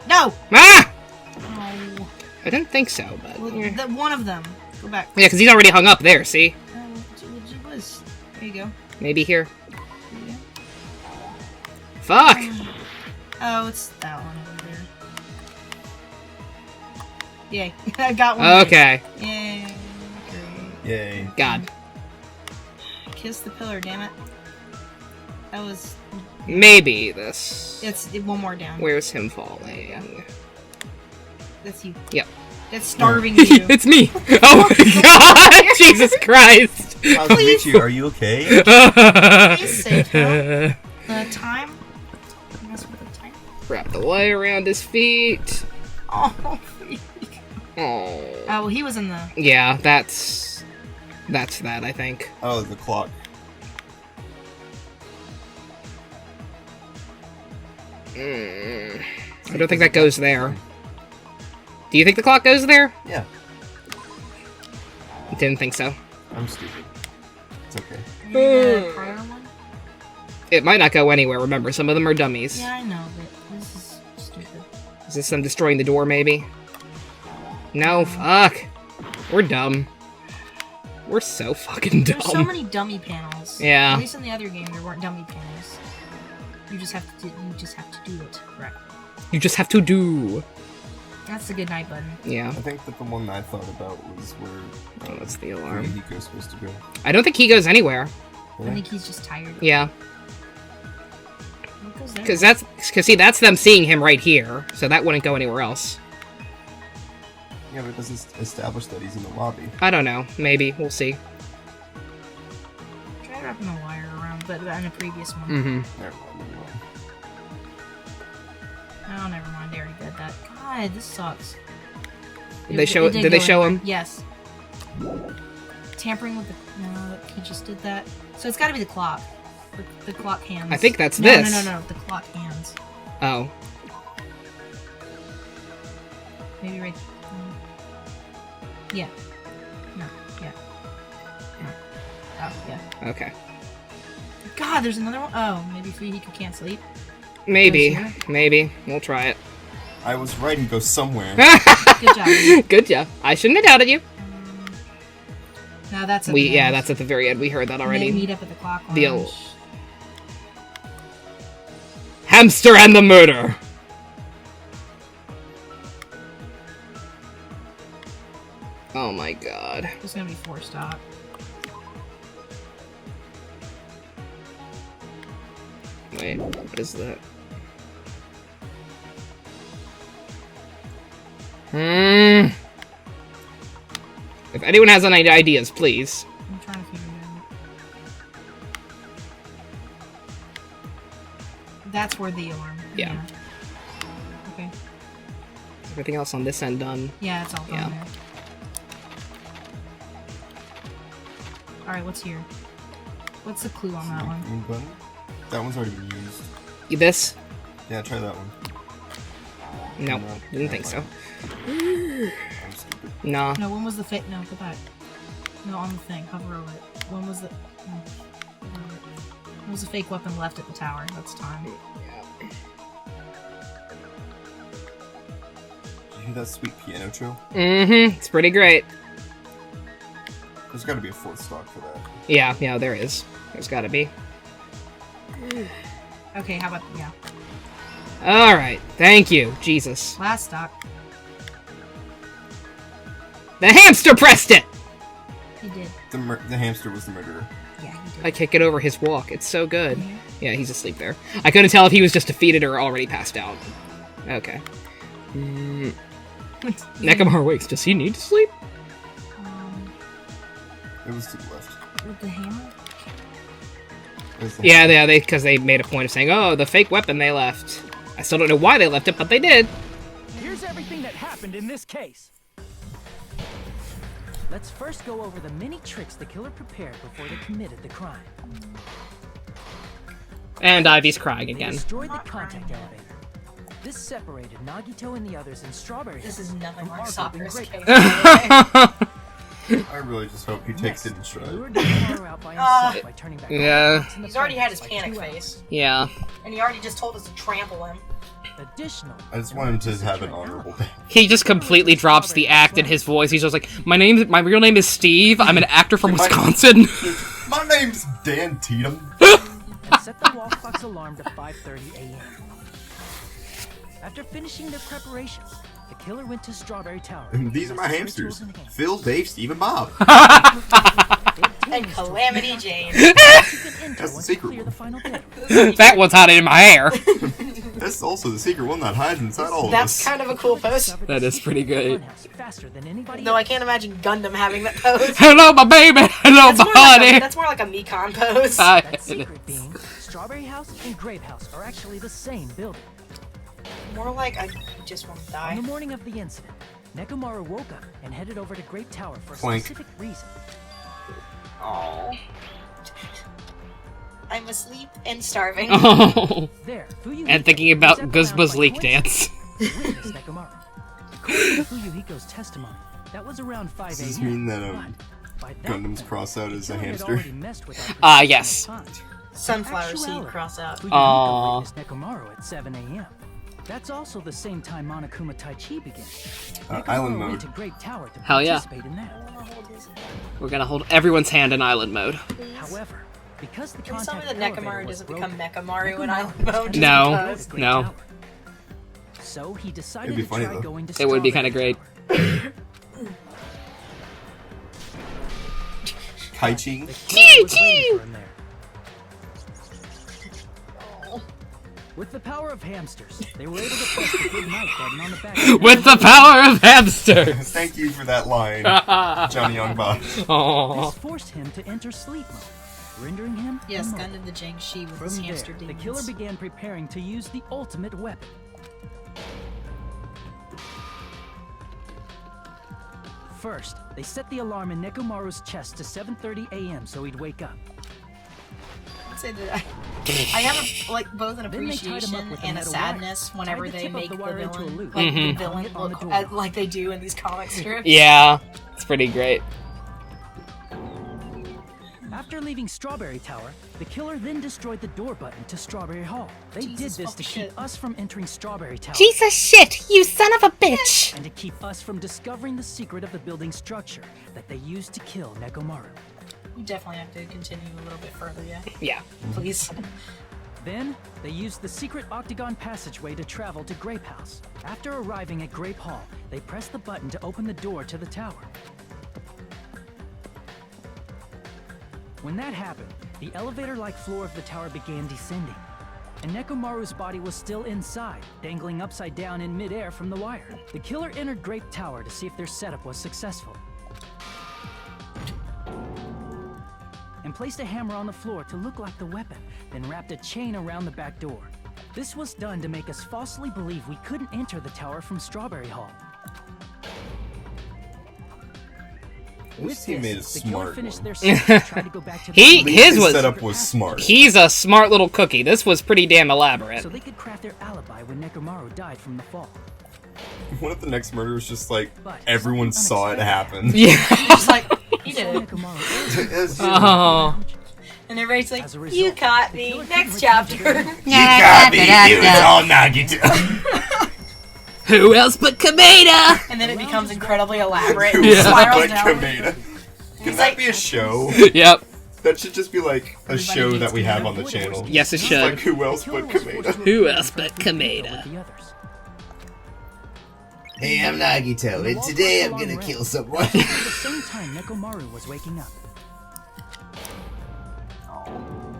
No! Ah! Oh. I didn't think so, but... Well, yeah, one of them. Go back. because he's already hung up there, see? There you go. Maybe here. There you go. Fuck! Oh, it's that one over there. Yay. I got one. Okay. Right. Yay. Great. Yay. God. Kiss the pillar, damn it. That was... Maybe this... It's one more down. Where's him falling? That's you. Yep. That's starving you. It's me! Oh my god! Jesus Christ! Kazuichi, are you okay? Please save him. The time Wrap the wire around his feet. Oh. Oh. Well, he was in the. Yeah, that's that, I think. Oh, the clock. I don't think that goes there. Do you think the clock goes there? Yeah. Didn't think so. I'm stupid. It's okay. The prior one? It might not go anywhere, remember, some of them are dummies. Yeah, I know, but this is stupid. Is this them destroying the door, maybe? No, fuck. We're dumb. We're so fucking dumb. There's so many dummy panels. Yeah. At least in the other game, there weren't dummy panels. You just have to do it correctly. You just have to do. That's the good night button. Yeah. I think that the one I thought about was where. Oh, that's the alarm. Hiko's supposed to go. I don't think he goes anywhere. I think he's just tired. Yeah. Because see, that's them seeing him right here, so that wouldn't go anywhere else. Yeah, but it doesn't establish that he's in the lobby. I don't know. Maybe. We'll see. Try wrapping a wire around, but in a previous one. Mm-hmm. Never mind. Oh, never mind. They already did that. God, this sucks. Did they show him? Yes. Tampering with the... No, he just did that. So it's got to be the clock. The clock hands. I think that's this. No. The clock hands. Oh. Maybe right... yeah. No. Yeah. Oh, yeah. Okay. God, there's another one? Oh, maybe Fuyuhiko can't sleep? Maybe. Maybe. We'll try it. I was right and go somewhere. Good job. Good job. I shouldn't have doubted you. No, that's at the Yeah, end. that's at the very end. We heard that already. Meet up at the clock The lounge. Hamster and the murder. Oh my god. There's gonna be 4 stock. Wait, what is that? If anyone has any ideas, please. I'm trying to figure it out. That's where the alarm. Yeah. Okay. Everything else on this end done. Yeah, it's all done there. Alright, what's here? What's the clue on that one? Button? That one's already been used. This? Yeah, try that one. No, didn't think so. Nah. No, when was the fake? No, go back. No, on the thing. Hover over it. When was the... No. When was the fake weapon left at the tower? That's time. Did you hear that sweet piano trill? Mm-hmm. It's pretty great. There's gotta be a 4th stock for that. Yeah, there is. There's gotta be. Okay, how about... Yeah. Alright, thank you. Jesus. Last stock. The hamster pressed it! He did. The hamster was the murderer. Yeah, he did. I can't get over his walk. It's so good. Yeah, he's asleep there. I couldn't tell if he was just defeated or already passed out. Okay. Nekomar wakes. Does he need to sleep? It was to the left. With the hammer? Yeah, because they made a point of saying, oh, the fake weapon they left. I still don't know why they left it, but they did. Here's everything that happened in this case. Let's first go over the many tricks the killer prepared before they committed the crime. And Ivy's crying They again. destroyed the contact elevator. This separated Nagito and the others in Strawberry This House is nothing from like our Sakura's group in case. Grape. I really just hope he takes it in stride. Lured Nagito out by himself by turning back Yeah. on the He's already had his premises by panic 2 hours. face. Yeah. And he already just told us to trample him. Additionally, I just want him to have an honorable death. He just completely drops the act in his voice. He's just like, my real name is Steve. I'm an actor from Wisconsin. My name's Dan Tatum. and set the wall clock's alarm to 5:30 a.m. After finishing their preparations, the killer went to Strawberry Tower. These are my hamsters. Phil, Dave, Steve, and Bob. And Calamity Jane. That's the secret one. That one's hiding in my hair. That's also the secret one that hides inside all of That's us. kind of a cool pose. That is pretty good. Though I can't imagine Gundam having that pose. Hello, my baby. Hello, my honey. That's more like a Mekon pose. That secret being, Strawberry House and Grape House are actually the same building. More like I just want to die. On the morning of the incident, Nekomaru woke up and headed over to Great Tower for a Clank. specific reason. Oh. I'm asleep and starving. Oh. There, Fuyuhiko And thinking about was at the Guzma's lounge leak by dance. coincidence to witness Nekomaru. According to Fuyuhiko's testimony, that was around 5 Does a.m. this mean that but by that Gundam's point, cross out the is a killer had hamster? already messed with our Yes. time. Sunflower In seed actuality, cross out. Fuyuhiko Aw. witnessed Nekomaru at 7 a.m. That's also the same time Monokuma Taichi began. Nekomaru Island went mode. to Great Tower to Hell yeah. participate in that. We're gonna hold everyone's hand in island mode. However, because the Can you tell me contact that elevator Nekamaru was doesn't broken, become Mechamaru in Nekomaru Island mode? was No, tempted to go to Great no. Tower. So he decided It'd be to funny, try though. going to It would be Strawberry kinda great. Tower. Kaichi. The killer was waiting for him there. With the power of hamsters, they were able to press the good night button on the back. With the power of hamsters! Thank you for that line, Johnny Youngba. Aww. This forced him to enter sleep mode, rendering him Yes, immobile. Gundam the Jiangshi with From his there, hamster the demons. killer began preparing to use the ultimate weapon. First, they set the alarm in Nekomaru's chest to 7:30 a.m. so he'd wake up. I'd say that I have both an Then they tied him up appreciation with a and a metal sadness wire, whenever tied the they tip of make the the wire into a villain, loop, like the and villain hung it on the look door. like they do in these comic strips. Yeah, it's pretty great. After leaving Strawberry Tower, the killer then destroyed the door button to Strawberry Hall. They Jesus did this to fucking keep shit. us from entering Strawberry Tower. Jesus shit, you son of a bitch! And to keep us from discovering the secret of the building structure that they used to kill Nekomaru. You definitely have to continue a little bit further, yeah? Yeah. Please. Then, they used the secret octagon passageway to travel to Grape House. After arriving at Grape Hall, they pressed the button to open the door to the tower. When that happened, the elevator-like floor of the tower began descending, and Nekomaru's body was still inside, dangling upside down in midair from the wire. The killer entered Grape Tower to see if their setup was successful, and placed a hammer on the floor to look like the weapon, then wrapped a chain around the back door. This was done to make us falsely believe we couldn't enter the tower from Strawberry Hall. With He made a this, the killer smart finished one. their setup and tried to go back to the His His was setup was smart. He's a smart little cookie. This was pretty damn elaborate. so they could craft their alibi when Nekomaru died from the fall. What if the next murder was just like But everyone something saw it unexpected happen? Yeah. Just like, he Saw did it. Nekomaru Yes, Oh. And everybody's like, As a you result, caught the me. killer Next couldn't return chapter. to You got me, you was all Nagito. Who else but Kameda? And then it becomes incredibly elaborate. Who And Yeah. spirals but down. Kameda? Can He's that like- be a show? Yep. That should just be like a show needs that we to have know on the channel. Yes, it Just should. like who else The but killer was forced Kameda? to Who appear else in but front of Fuyuhiko Kameda? with the others. Hey, I'm Nagito, and today I'm gonna kill someone. At the same time, Nekomaru was waking up.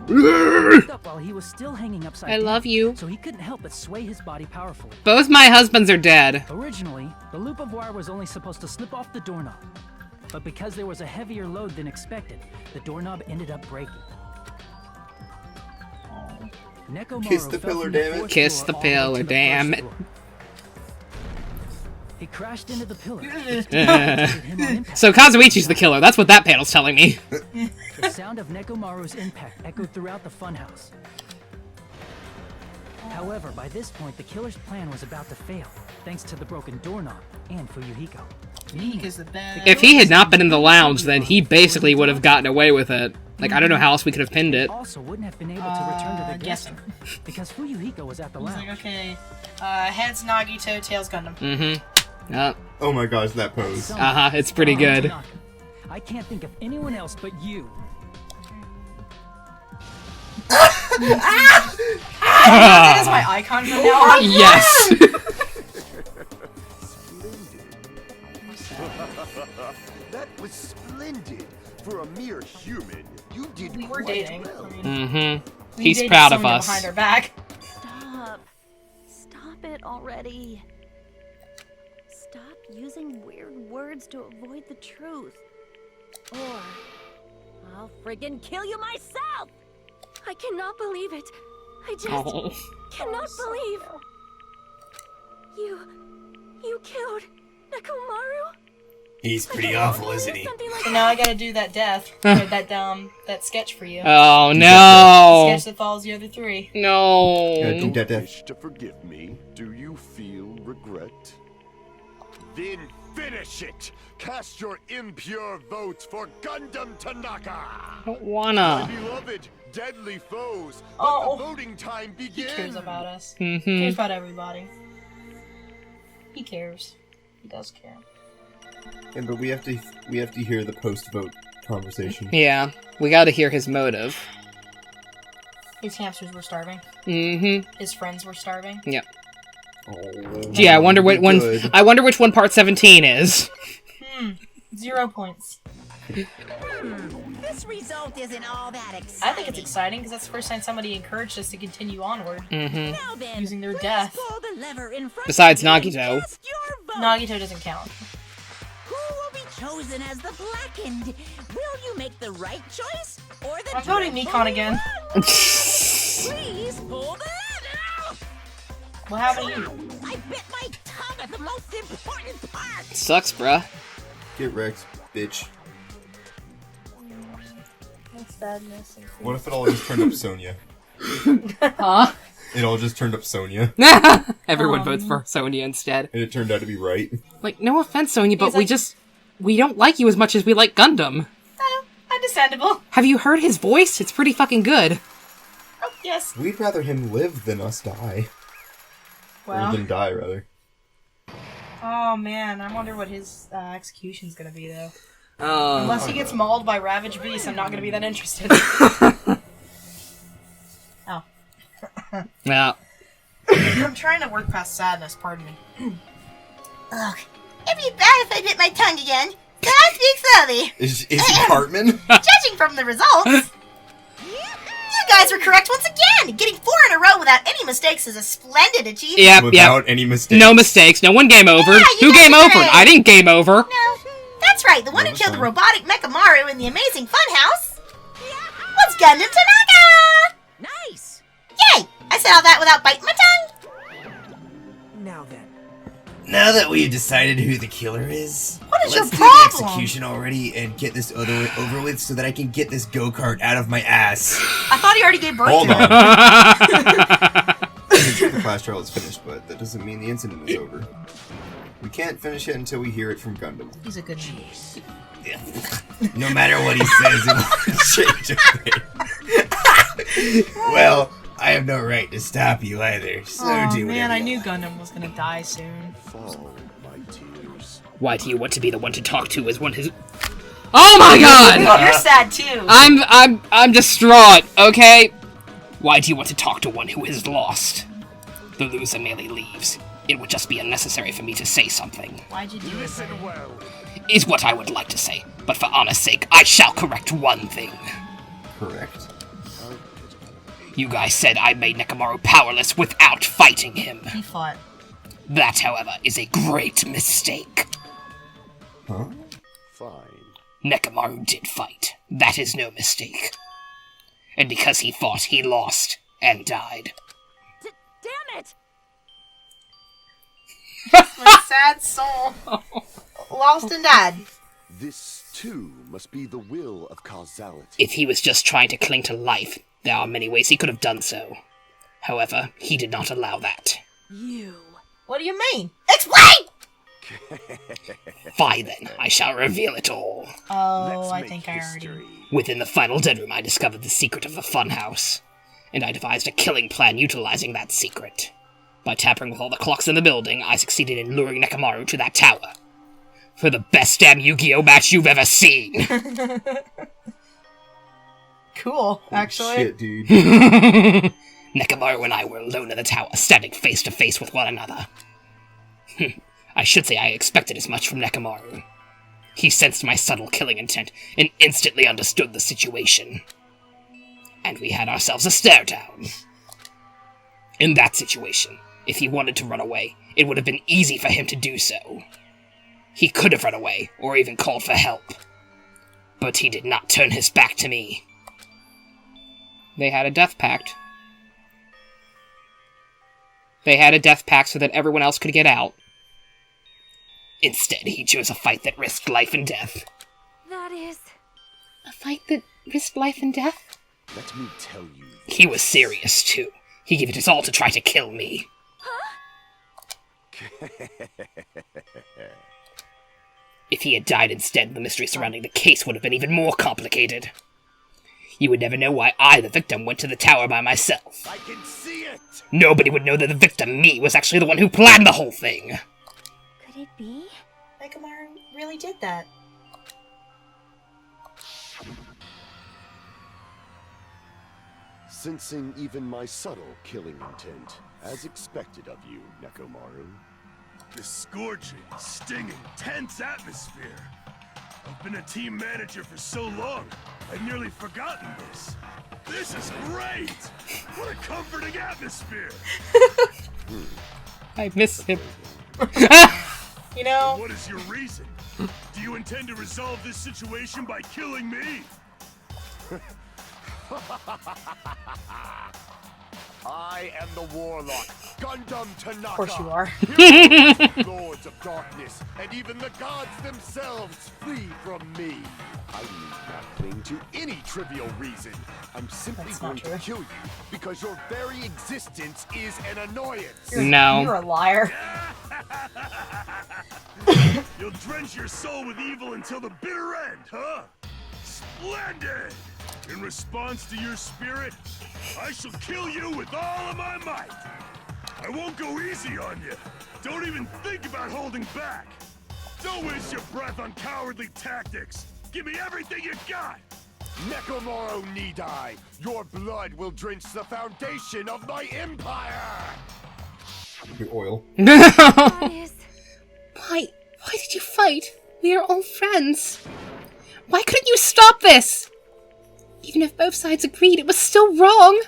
Woke up while he was still hanging upside I down, love you. so he couldn't help but sway his body powerfully. Both my husbands are dead. Originally, the loop of wire was only supposed to slip off the doorknob, but because there was a heavier load than expected, the doorknob ended up breaking. Nekomaru Kiss the fell pillar, from damn it. fourth Kiss floor the all way pillar, to the damn first it. floor. He crashed into the pillar. So Kazuichi's the killer. That's what that panel's telling me. The sound of Nekomaru's impact echoed throughout the funhouse. However, by this point, the killer's plan was about to fail, thanks to the broken doorknob and Fuyuhiko. Because the bed. If he had not been in the lounge, then he basically would have gotten away with it. Like, I don't know how else we could have pinned it. Also wouldn't have been able to return to the guest guessing. room, because Fuyuhiko was at the He's lounge. like, okay, heads Nagito, tails Gundam. Mm-hmm. Oh my gosh, that pose. Uh-huh, it's pretty good. I can't think of anyone else but you. That is my icon from now on. Yes. That was splendid. For a mere human, you did We were quite dating. well. I mean, Mm-hmm. we He's dated proud of Sonya us. behind our back. Stop. Stop it already. Stop using weird words to avoid the truth. Or I'll friggin' kill you myself! I cannot believe it. I just Oh. cannot believe. You killed Nekomaru? He's pretty awful, isn't he? So now I gotta do that death, or that sketch for you. Oh no! Sketch that follows the other three. No. Yeah, do that. Wish to forgive me? Do you feel regret? Then finish it! Cast your impure votes for Gundam Tanaka! I don't wanna. My beloved, deadly foes, let Oh. the voting time He begin! cares about us. Mhm. He cares about everybody. He cares. He does care. Yeah, but we have to hear the post-vote conversation. Yeah, we gotta hear his motive. His hamsters were starving. Mm-hmm. His friends were starving. Yep. Oh, Gee, I wonder what one. good. I wonder which one part 17 is. 0 points. This result isn't all that exciting. I think it's exciting because that's the first time somebody encouraged us to continue onward. Mm-hmm. Now then, Using their please death. pull the lever in front Besides of you and Nagito. cast your vote. Nagito doesn't count. Who will be chosen as the blackened? Will you make the right choice or the I'm voting dreadful Mikon again. wrong? Please pull the lever. What happened to you? I bit my tongue at the most important part. Sucks, bruh. Get wrecked, bitch. That's sadness. What if it all just turned up Sonya? Huh? It all just turned up Sonya, Everyone votes for Sonya instead. and it turned out to be right. Like, no offense, Sonya, but He's we don't like you as much as we like Gundam. Oh, understandable. Have you heard his voice? It's pretty fucking good. Oh, yes. We'd rather him live than us die. Or Well. than die, rather. Oh, man. I wonder what his execution's gonna be, though. Oh. Unless he gets mauled by Ravaged Beasts, I'm not gonna be that interested. Oh. Yeah. I'm trying to work past sadness, pardon me. Ugh, it'd be bad if I bit my tongue again. Can I speak slowly? Is he Cartman? Judging from the results, you guys were correct once again. Getting 4 in a row without any mistakes is a splendid achievement. Yep, Without yep. any mistakes. No mistakes. No one game over. Yeah, you Who guys game are over? great. I didn't game over. No, that's right. The one who That was killed the fine. robotic Mechamaru in the Amazing Funhouse was Gundam Tanaka. Nice! Yay! I said all that without biting my tongue. Now then. Now that we've decided who the killer is, What is your let's do problem? the execution already and get this over with so that I can get this go-kart out of my ass. I thought he already gave birth Hold to on. it. The class trial is finished, but that doesn't mean the incident is over. We can't finish it until we hear it from Gundam. He's a good cheese. No matter what he says, it won't change a bit. Well, I have no right to stop you either, so Oh, do whatever man, I you knew want. Gundam was gonna die soon. Follow my tears. Why do you want to be the one to talk to as one who's... Oh my god! You're sad, too. I'm distraught, okay? Why do you want to talk to one who is lost? The loser merely leaves. It would just be unnecessary for me to say something, Why'd you do this? Listen well. is what I would like to say. But for honor's sake, I shall correct one thing. Correct. You guys said I made Nekomaru powerless without fighting him. He fought. That, however, is a great mistake. Huh? Fine. Nekomaru did fight. That is no mistake. And because he fought, he lost and died. Damn it! My sad soul. Lost and died. This, too, must be the will of causality. If he was just trying to cling to life, there are many ways he could have done so. However, he did not allow that. You. What do you mean? Explain! Fine then, I shall reveal it all. Oh, Let's I make think history. I already... Within the final den room, I discovered the secret of the funhouse, and I devised a killing plan utilizing that secret. By tampering with all the clocks in the building, I succeeded in luring Nekomaru to that tower. For the best damn Yu-Gi-Oh match you've ever seen! Cool, actually. Shit, dude. Nekomaru and I were alone in the tower, standing face to face with one another. I should say I expected as much from Nekomaru. He sensed my subtle killing intent and instantly understood the situation. And we had ourselves a stare down. In that situation, if he wanted to run away, it would have been easy for him to do so. He could have run away, or even called for help. But he did not turn his back to me. They had a death pact. They had a death pact so that everyone else could get out. Instead, he chose a fight that risked life and death. That is... A fight that risked life and death? Let me tell you. He was serious, too. He gave it his all to try to kill me. If he had died instead, the mystery surrounding the case would have been even more complicated. You would never know why I, the victim, went to the tower by myself. I can see it! Nobody would know that the victim, me, was actually the one who planned the whole thing. Could it be? Nekomaru really did that. Sensing even my subtle killing intent, as expected of you, Nekomaru. The scorching, stinging, tense atmosphere. I've been a team manager for so long, I've nearly forgotten this. This is great! What a comforting atmosphere! I miss him. You know... What is your reason? Do you intend to resolve this situation by killing me? I am the warlock, Gundam Tanaka. Of course you are. Heroes, lords of darkness, and even the gods themselves flee from me. I need not cling to any trivial reason. I'm simply That's going not to true. kill you because your very existence is an annoyance. No. You're a liar. You'll drench your soul with evil until the bitter end, huh? Splendid! In response to your spirit, I shall kill you with all of my might. I won't go easy on you. Don't even think about holding back. Don't waste your breath on cowardly tactics. Give me everything you got. Nekomaru need I. Your blood will drench the foundation of my empire. The oil. That is... Why did you fight? We are all friends. Why couldn't you stop this? Even if both sides agreed, it was still wrong.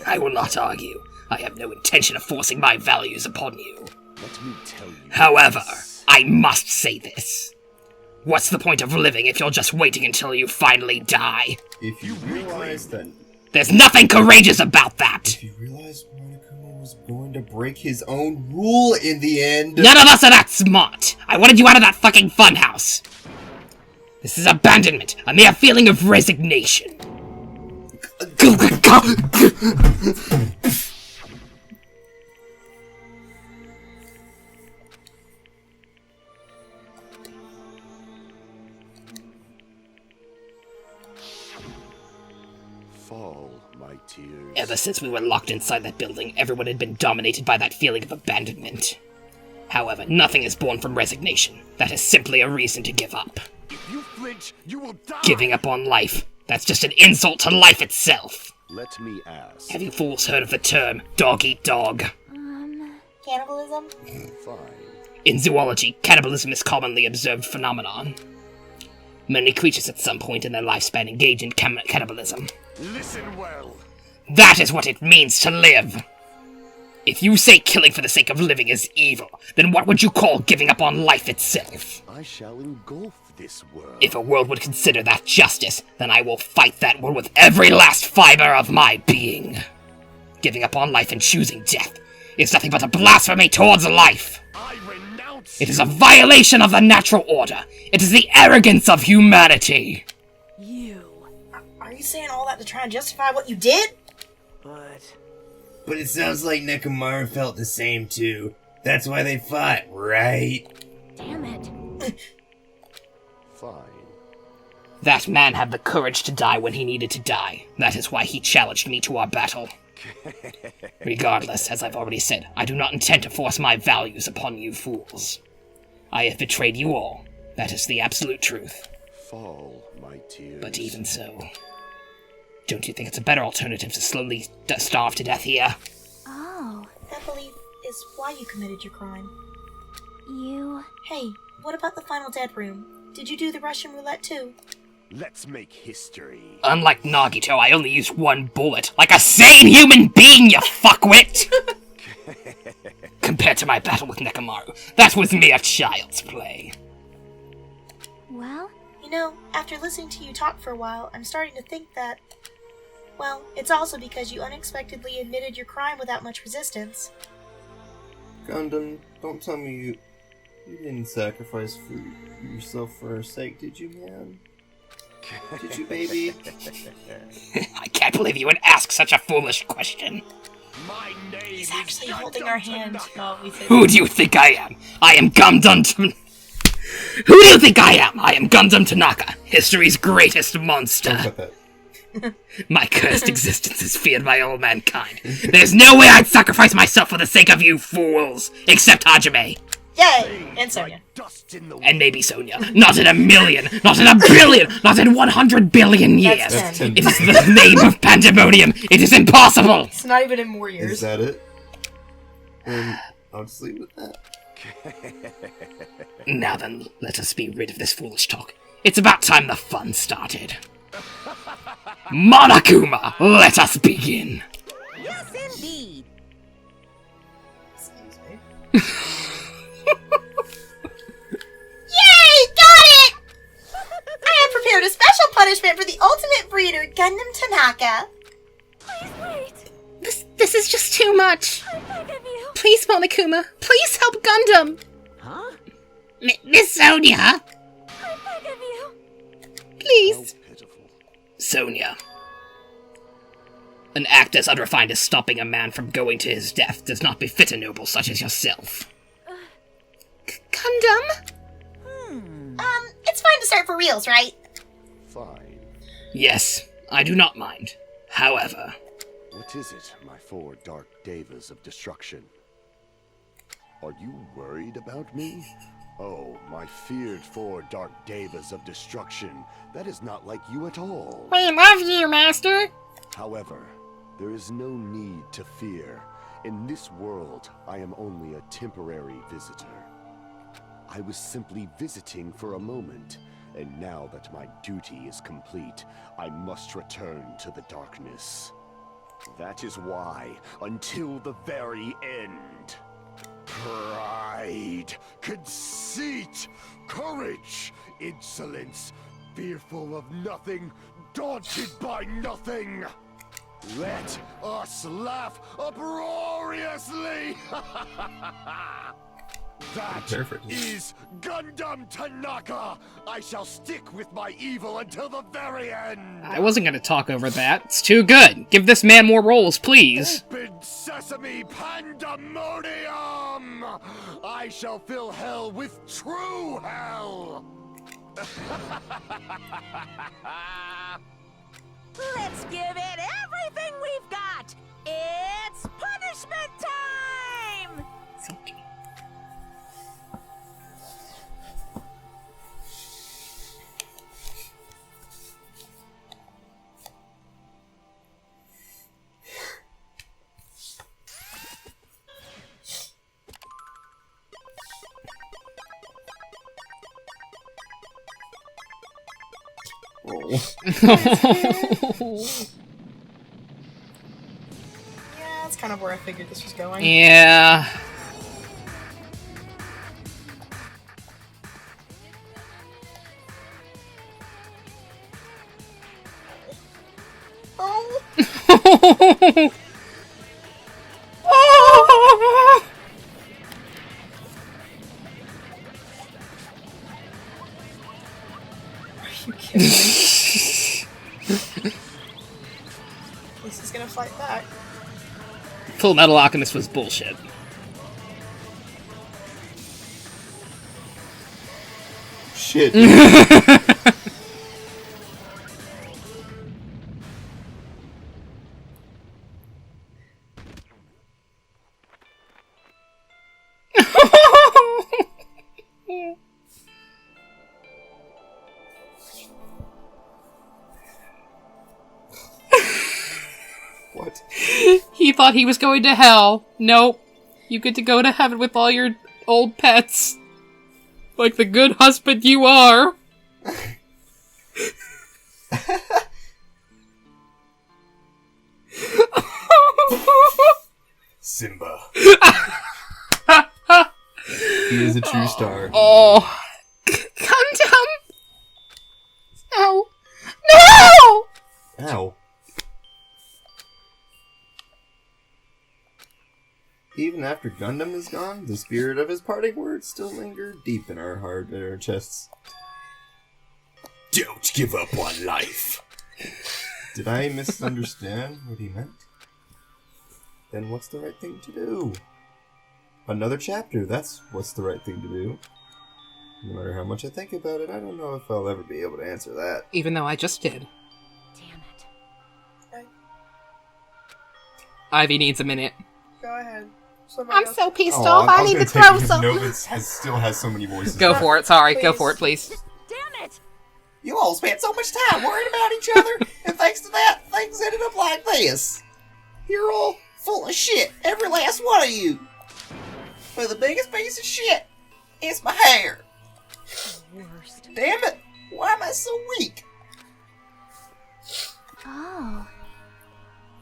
I will not argue. I have no intention of forcing my values upon you. Let me tell you. However, I must say this. What's the point of living if you're just waiting until you finally die? If you realize that... There's nothing courageous about that! If you realize Monokuma was going to break his own rule in the end... None of us are that smart! I wanted you out of that fucking funhouse! This is abandonment, a mere feeling of resignation. Fall, my tears. Ever since we were locked inside that building, everyone had been dominated by that feeling of abandonment. However, nothing is born from resignation. That is simply a reason to give up. If you flinch, you will die. Giving up on life. That's just an insult to life itself. Let me ask. Have you fools heard of the term dog eat dog? Cannibalism? Fine. In zoology, cannibalism is commonly observed phenomenon. Many creatures at some point in their lifespan engage in cannibalism. Listen well. That is what it means to live! If you say killing for the sake of living is evil, then what would you call giving up on life itself? I shall engulf this world. If a world would consider that justice, then I will fight that world with every last fiber of my being. Giving up on life and choosing death is nothing but a blasphemy towards life. I renounce. It is a violation of the natural order. It is the arrogance of humanity. Are you saying all that to try and justify what you did? But it sounds like Nekomaru felt the same too. That's why they fought, right? Damn it. Fine. That man had the courage to die when he needed to die. That is why he challenged me to our battle. Regardless, as I've already said, I do not intend to force my values upon you fools. I have betrayed you all. That is the absolute truth. Fall, my tears. But even so, don't you think it's a better alternative to slowly starve to death here? Oh, That belief is why you committed your crime. you... Hey, what about the final dead room? Did you do the Russian roulette too? Let's make history. Unlike Nagito, I only used one bullet. Like a sane human being, you fuckwit! Compared to my battle with Nekomaru, that was mere child's play. Well, You know, after listening to you talk for a while, I'm starting to think that Well, it's also because you unexpectedly admitted your crime without much resistance. Gundam, don't tell me you didn't sacrifice for yourself for our sake, did you, man? Did you, baby? I can't believe you would ask such a foolish question. He's actually holding our hand while we say Who do you think I am? I am Gundam. Who do you think I am? I am Gundam Tanaka, history's greatest monster. My cursed existence is feared by all mankind. There's no way I'd sacrifice myself for the sake of you fools, except Hajime. Yay! And Sonia. And maybe Sonia. Not in a million, not in a billion, not in 100 billion years. That's 10. It is the name of pandemonium. It is impossible. It's not even in more years. Is that it? I'll just leave it with that. Now then, let us be rid of this foolish talk. It's about time the fun started. Monokuma, let us begin. Yes, indeed. Yay! Got it! I have prepared a special punishment for the ultimate breeder, Gundam Tanaka. Please wait. This is just too much. I beg of you. Please, Monokuma, please help Gundam. Huh? Miss Sonia. I beg of you. Please. Sonia. An act as unrefined as stopping a man from going to his death does not befit a noble such as yourself. Gundam? It's fine to start for reals, right? Fine. Yes, I do not mind. However... What is it, my 4 dark devas of destruction? Are you worried about me? Oh, my feared 4 dark devas of destruction. That is not like you at all. We love you, Master! However, there is no need to fear. In this world, I am only a temporary visitor. I was simply visiting for a moment, and now that my duty is complete, I must return to the darkness. That is why, until the very end, pride, conceit, courage, insolence, fearful of nothing, daunted by nothing. Let us laugh uproariously! That is Gundam Tanaka! I shall stick with my evil until the very end! I wasn't gonna talk over that. It's too good. Give this man more roles, please. Open sesame pandemonium! I shall fill hell with true hell! Let's give it everything we've got! It's punishment time! Yeah, that's kind of where I figured this was going. Yeah. Oh. Oh. Are you kidding me? At least he's gonna fight back. Full Metal Alchemist was bullshit. Shit. What? He thought he was going to hell. Nope. You get to go to heaven with all your old pets. Like the good husband you are. Simba. He is a true star. Oh. Gundam! No. No! Ow. after Gundam is gone, the spirit of his parting words still linger deep in our heart and our chests. Don't give up on life. Did I misunderstand what he meant? Then what's the right thing to do? Another chapter, that's what's the right thing to do. No matter how much I think about it, I don't know if I'll ever be able to answer that. Even though I just did. Damn it. Ivy needs a minute. Go ahead. I'm so pissed off. I need to throw something. Nova still has so many voices. Go for it. Sorry. Go for it, please. Damn it! You all spent so much time worrying about each other, and thanks to that, things ended up like this. You're all full of shit, every last one of you. But the biggest piece of shit is my hair. Worst. Damn it, why am I so weak? Oh.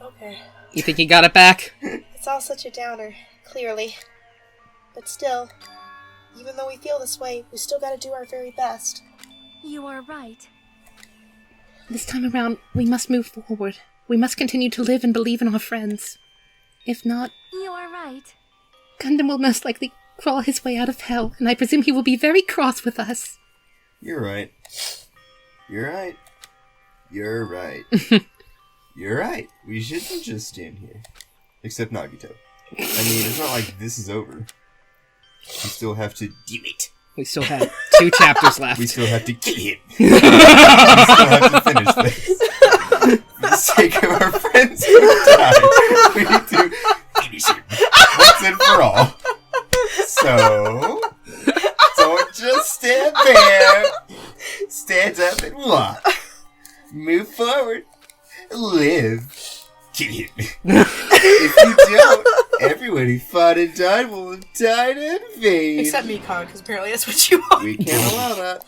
Okay. You think you got it back? It's all such a downer, clearly. But still, even though we feel this way, we still gotta do our very best. You are right. This time around, we must move forward. We must continue to live and believe in our friends. If not, You are right. Gundam will most likely crawl his way out of hell, and I presume he will be very cross with us. You're right. You're right. You're right. You're right. We shouldn't just stand here. Except Nagito. I mean, it's not like this is over. We still have to do it. We still have 2 chapters left. We still have to kill him. We still have to finish this. For the sake of our friends who died, we need to finish him once and for all. So, don't just stand there. Stand up and walk. Move forward. Live. Kill him. If you don't, everyone who fought and died will have died in vain. Except me, Con, because apparently that's what you want. We can't allow that.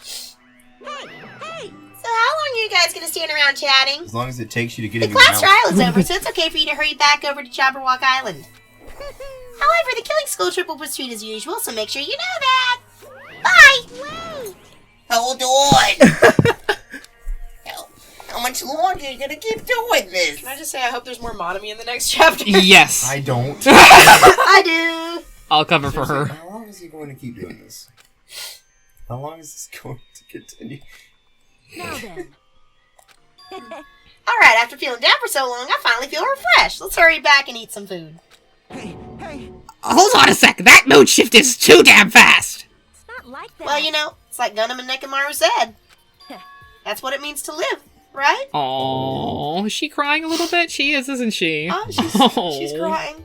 Hey! So how long are you guys gonna stand around chatting? As long as it takes you to get The in your class mouth. trial is over, so it's okay for you to hurry back over to Jabberwock Island. However, the killing school trip will proceed as usual, so make sure you know that. Bye! Wait! Hold on. How much longer are you gonna keep doing this? Can I just say I hope there's more Monami in the next chapter? Yes. I don't. I do! I'll cover for her. How long is he going to keep doing this? How long is this going to continue? Now then. Alright, after feeling down for so long, I finally feel refreshed. Let's hurry back and eat some food. Hey! Hold on a sec. That mode shift is too damn fast. It's not like that. Well, you know, it's like Gundam and Nekomaru said. That's what it means to live, right? Oh, is she crying a little bit? She is, isn't she? She's crying.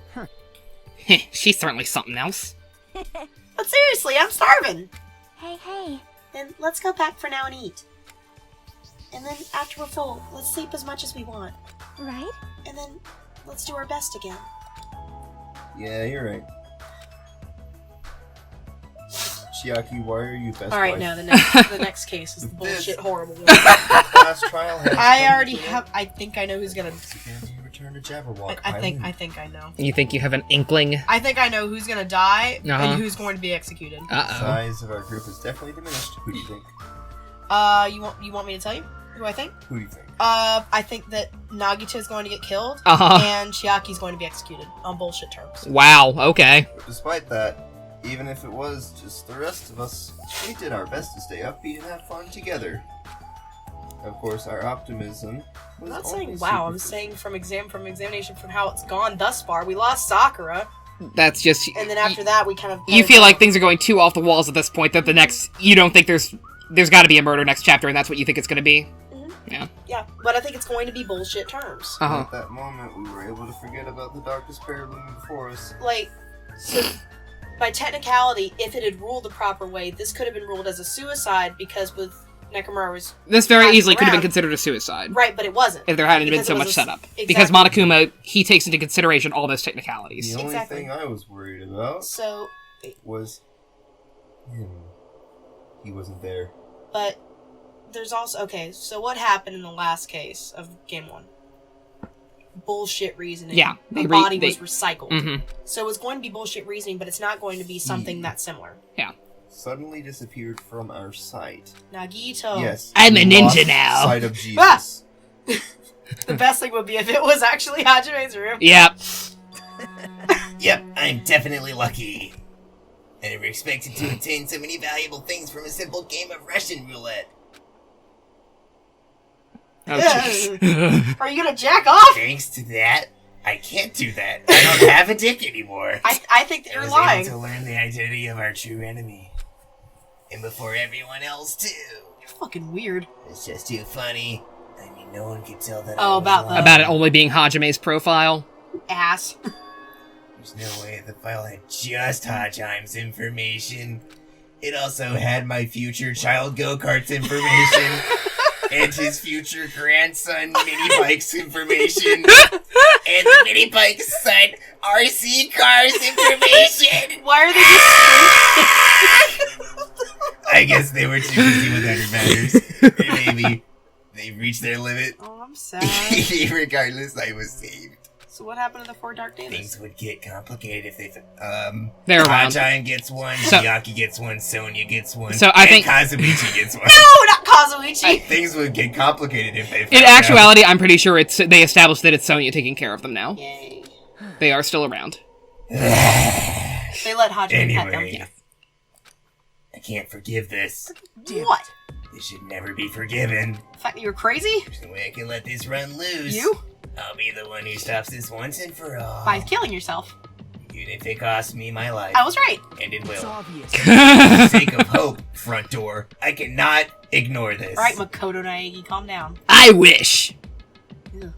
She's certainly something else. But seriously, I'm starving. Hey. Then let's go back for now and eat. And then after we're full, let's sleep as much as we want. Right? And then let's do our best again. Yeah, you're right. Chiaki, why are you best Alright, wife? now the next case is the bullshit horrible one. Last trial has I already have. I think I know who's gonna. return to Jabberwock I think Island. I know. You think you have an inkling? I think I know who's gonna die Uh-huh. and who's going to be executed. The Uh-oh. size of our group is definitely diminished. Who do you think? You want me to tell you who I think? Who do you think? I think that Nagito is going to get killed Uh-huh. and Chiaki's going to be executed on bullshit terms. Wow, okay. But despite that, even if it was just the rest of us, we did our best to stay upbeat and have fun together. Of course, our optimism was I'm not only saying wow, I'm saying from examination from how it's gone thus far. We lost Sakura, That's just... and then after that we kind of... You feel like things are going too off the walls at this point that the next... You don't think there's got to be a murder next chapter, and that's what you think it's going to be? Yeah. Yeah, but I think it's going to be bullshit terms. Uh-huh. At that moment, we were able to forget about the darkest pair looming before us. Like, so by technicality, if it had ruled the proper way, this could have been ruled as a suicide because with Nekomaru's... This very passing easily could have been around- considered a suicide. Right, but it wasn't. If there hadn't been Because so it much was setup. exactly. Because Monokuma, he takes into consideration all those technicalities. The only Exactly. thing I was worried about So, was him. He wasn't there. but there's also... Okay, so what happened in the last case of Game 1? Bullshit reasoning. Yeah, The body was they- recycled. Mhm. So it's going to be bullshit reasoning, but it's not going to be something that's similar. Yeah. Suddenly disappeared from our sight. Nagito. Yes. I'm a we ninja lost now. Sight of Jesus. Ah! The best thing would be if it was actually Hajime's room. Yep. Yep, I'm definitely lucky. I never expected to obtain so many valuable things from a simple game of Russian roulette. Oh, jeez. Are you gonna jack off? Thanks to that, I can't do that. I don't have a dick anymore. I think that I you're was lying. able to learn the identity of our true enemy. And before everyone else, too. You're fucking weird. It's just too funny. I mean, no one could tell that Oh, I was about lying. About it only being Hajime's profile. Ass. There's no way the file had just Hajime's information. It also had my future child go-karts information. And his future grandson mini bikes information. And the mini bike's son RC cars information. Why are they just I guess they were too busy with other matters. Or maybe they reached their limit. Oh, I'm sad. Regardless, I was saved. So what happened to the 4 Dark Days? Things would get complicated if they... They're around. Hachian gets one, So- Miyaki gets one, Sonya gets one, So I and think- Kazumichi gets one. No, not Kazuichi! Things would get complicated if they In found out. actuality, I'm pretty sure they established that it's Sonya taking care of them now. Yay. They are still around. They let Hajime pet them. Anyway, I can't forgive this. What? This should never be forgiven. The fact that you were crazy? There's no way I can let this run loose. You? I'll be the one who stops this once and for all. By killing yourself. Even if it costs me my life. I was right. And it It's will. obvious. For the sake of hope, front door, I cannot ignore this. Alright, Makoto Naegi, calm down. I wish. Alright,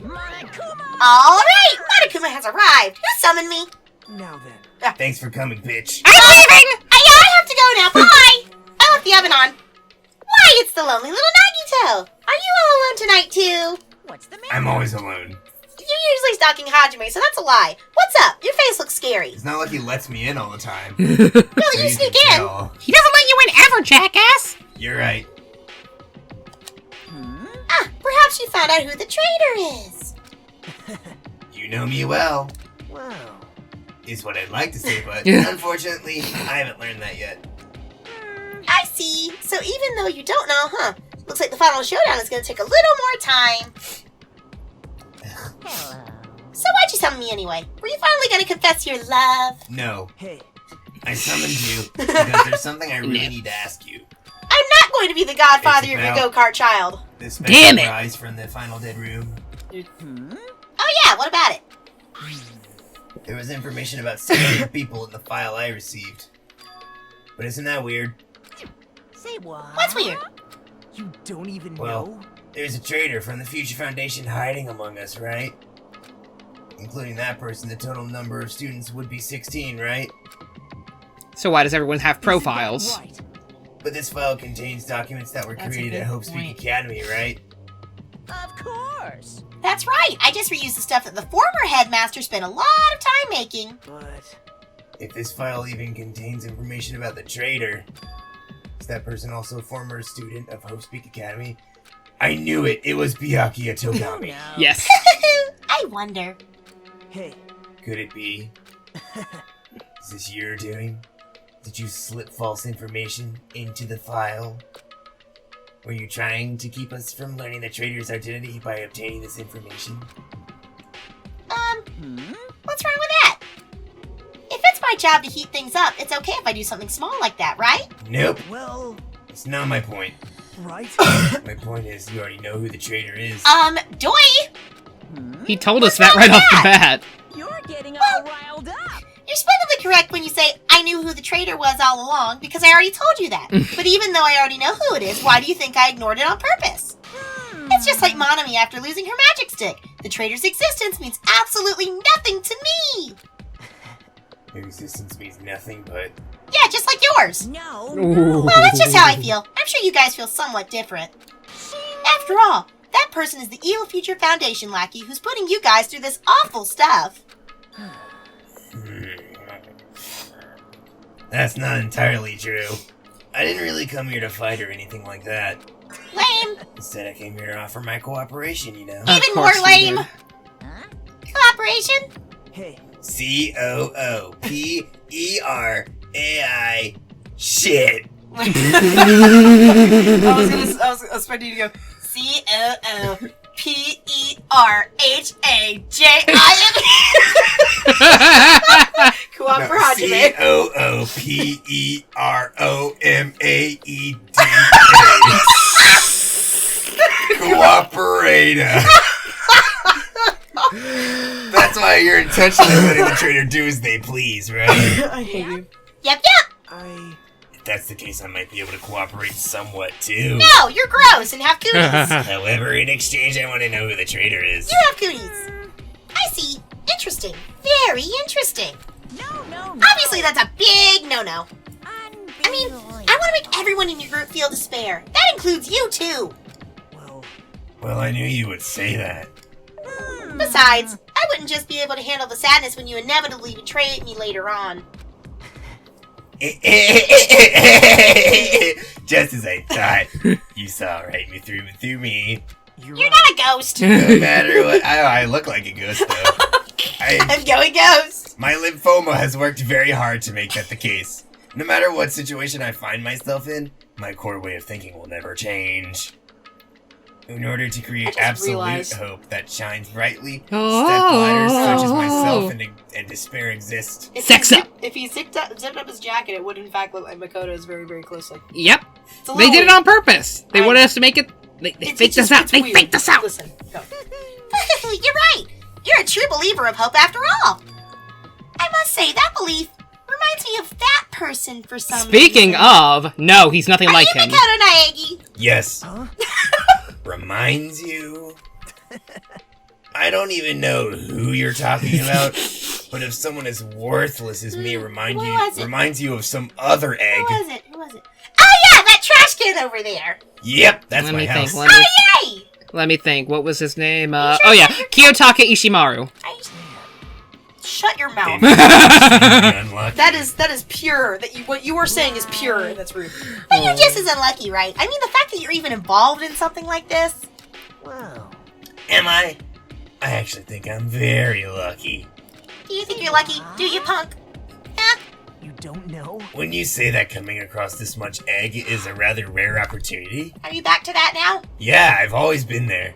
Monokuma has arrived. Who summoned me? Now then. Thanks for coming, bitch. I'm leaving! I have to go now. Bye! I left the oven on. Why, it's the lonely little Nagito. Are you all alone tonight, too? What's the matter? I'm always alone. You're usually stalking Hajime, so that's a lie. What's up? Your face looks scary. It's not like he lets me in all the time. No, So you you sneak can in. tell. He doesn't let you in ever, jackass! You're right. Ah, perhaps you found out who the traitor is. You know me well, Well, is what I'd like to say, but Yeah. unfortunately, I haven't learned that yet. I see. So even though you don't know, huh? Looks like the final showdown is going to take a little more time. So why'd you summon me anyway? Were you finally going to confess your love? No, hey, I summoned you because there's something I really need to ask you. I'm not going to be the godfather It's of your about- go-kart child. This special Damn it. prize from the Final Dead room. Oh yeah, what about it? There was information about 600 people in the file I received. But isn't that weird? Say what? What's weird? you don't even Well, know? there's a traitor from the Future Foundation hiding among us, right? Including that person, the total number of students would be 16, right? So why does everyone have profiles? Right. But this file contains documents that were That's a created good at Hope Speak point. Academy, right? Of course. That's right. I just reused the stuff that the former headmaster spent a lot of time making. But If this file even contains information about the traitor, is that person also a former student of Hope Speak Academy? I knew it! It was Byakuya Togami. Yes. I wonder. hey, Could it be? Is this your doing? Did you slip false information into the file? Were you trying to keep us from learning the traitor's identity by obtaining this information? What's wrong with that? If it's my job to heat things up, it's okay if I do something small like that, right? Nope, well, it's not my point. right? My point is, you already know who the traitor is. Doi! He told us that right off the bat. You're getting all riled up. You're splendidly correct when you say, I knew who the traitor was all along, because I already told you that. But even though I already know who it is, why do you think I ignored it on purpose? It's just like Monami after losing her magic stick. The traitor's existence means absolutely nothing to me. Your existence means nothing but... Yeah, just like yours. No. Well, that's just how I feel. I'm sure you guys feel somewhat different. After all, that person is the Evil Future Foundation lackey who's putting you guys through this awful stuff. That's not entirely true. I didn't really come here to fight or anything like that. Lame. Instead, I came here to offer my cooperation, you know? Of Even more course he lame. did. Cooperation? Hey, COOPERAI shit. I was expecting you to go, C-O-O. P-E-R-H-A-J-I-M-E. Cooperate. Cooperamaed. Cooperator. That's why you're intentionally letting the traitor do as they please, right? I hate you. Yep. If that's the case, I might be able to cooperate somewhat too. No, you're gross and have cooties. However, in exchange, I want to know who the traitor is. You have cooties. I see. Interesting. Very interesting. No. Obviously, that's a big no-no. I mean, I want to make everyone in your group feel despair. That includes you, too. Well, I knew you would say that. Besides, I wouldn't just be able to handle the sadness when you inevitably betray me later on. Just as I thought. You saw right through me. You're not a ghost. No matter what. I look like a ghost, though. I'm going ghost. My lymphoma has worked very hard to make that the case. No matter what situation I find myself in, my core way of thinking will never change. In order to create absolute hope that shines brightly, stepbladders such as myself and despair exist. If he zipped up his jacket, it would in fact look like Makoto's very, very closely. Yep. They did it on purpose. They wanted us to make it. They faked us out. They faked us out. Listen, go. You're right. You're a true believer of hope after all. I must say, that belief reminds me of that person for some Speaking reason. of, no, he's nothing like him. Makoto Naegi? Yes. Huh? Reminds you? I don't even know who you're talking about, but if someone as worthless as me reminds you of some other egg. Who was it? Oh yeah, that trash can over there. Yep, that's my house. Yay! Let me think. What was his name? Kiyotaka Ishimaru. Shut your mouth. That is pure. What you were saying is pure. And that's rude. But you're just as unlucky, right? I mean, the fact that you're even involved in something like this. Wow. Am I? I actually think I'm very lucky. Do you think you're lucky? Do you, punk? Huh? You don't know? When you say that coming across this much egg is a rather rare opportunity. Are you back to that now? Yeah, I've always been there.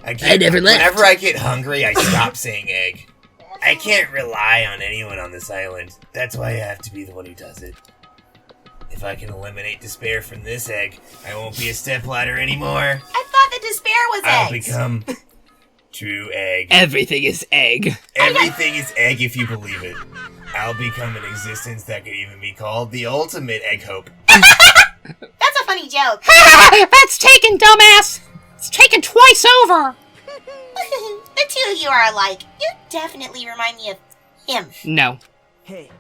I never left. Whenever I get hungry, I stop saying egg. I can't rely on anyone on this island. That's why I have to be the one who does it. If I can eliminate despair from this egg, I won't be a stepladder anymore. I thought that despair was I'll eggs. become true egg. Everything is egg. Everything is egg if you believe it. I'll become an existence that could even be called the ultimate egg hope. That's a funny joke. That's taken, dumbass! It's taken twice over! The two of you are alike. You definitely remind me of him. No. Hey,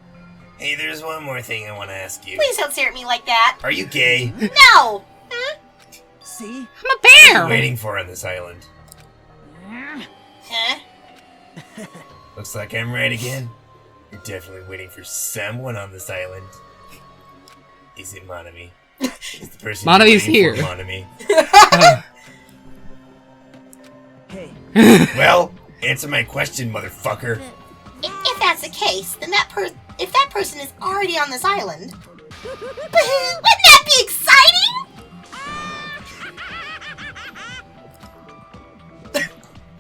there's one more thing I want to ask you. Please don't stare at me like that. Are you gay? No! See? I'm a bear! What are you waiting for on this island? Huh? Looks like I'm right again. You're definitely waiting for someone on this island. Is it Monami? Is the person Monami's here. Monami? Hey. Well, answer my question, motherfucker. If that's the case, then if that person is already on this island, wouldn't that be exciting?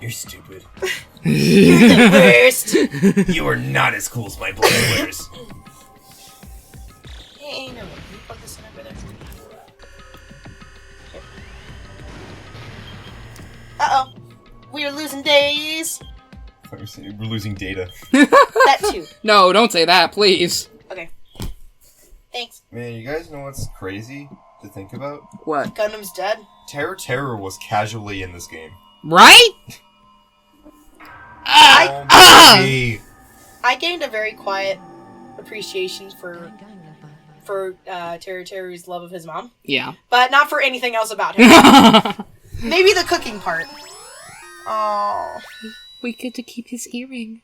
You're stupid. You're the worst. You are not as cool as my brothers. Hey, no, you plug this in over there. Uh-oh. We are losing days. We're losing data. That too. No, don't say that, please. Okay. Thanks. Man, you guys know what's crazy to think about? What? Gundam's dead. Terror was casually in this game. Right? I gained a very quiet appreciation for Teru's love of his mom. Yeah. But not for anything else about him. Maybe the cooking part. Oh. We get to keep his earring.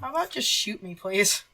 How about just shoot me, please?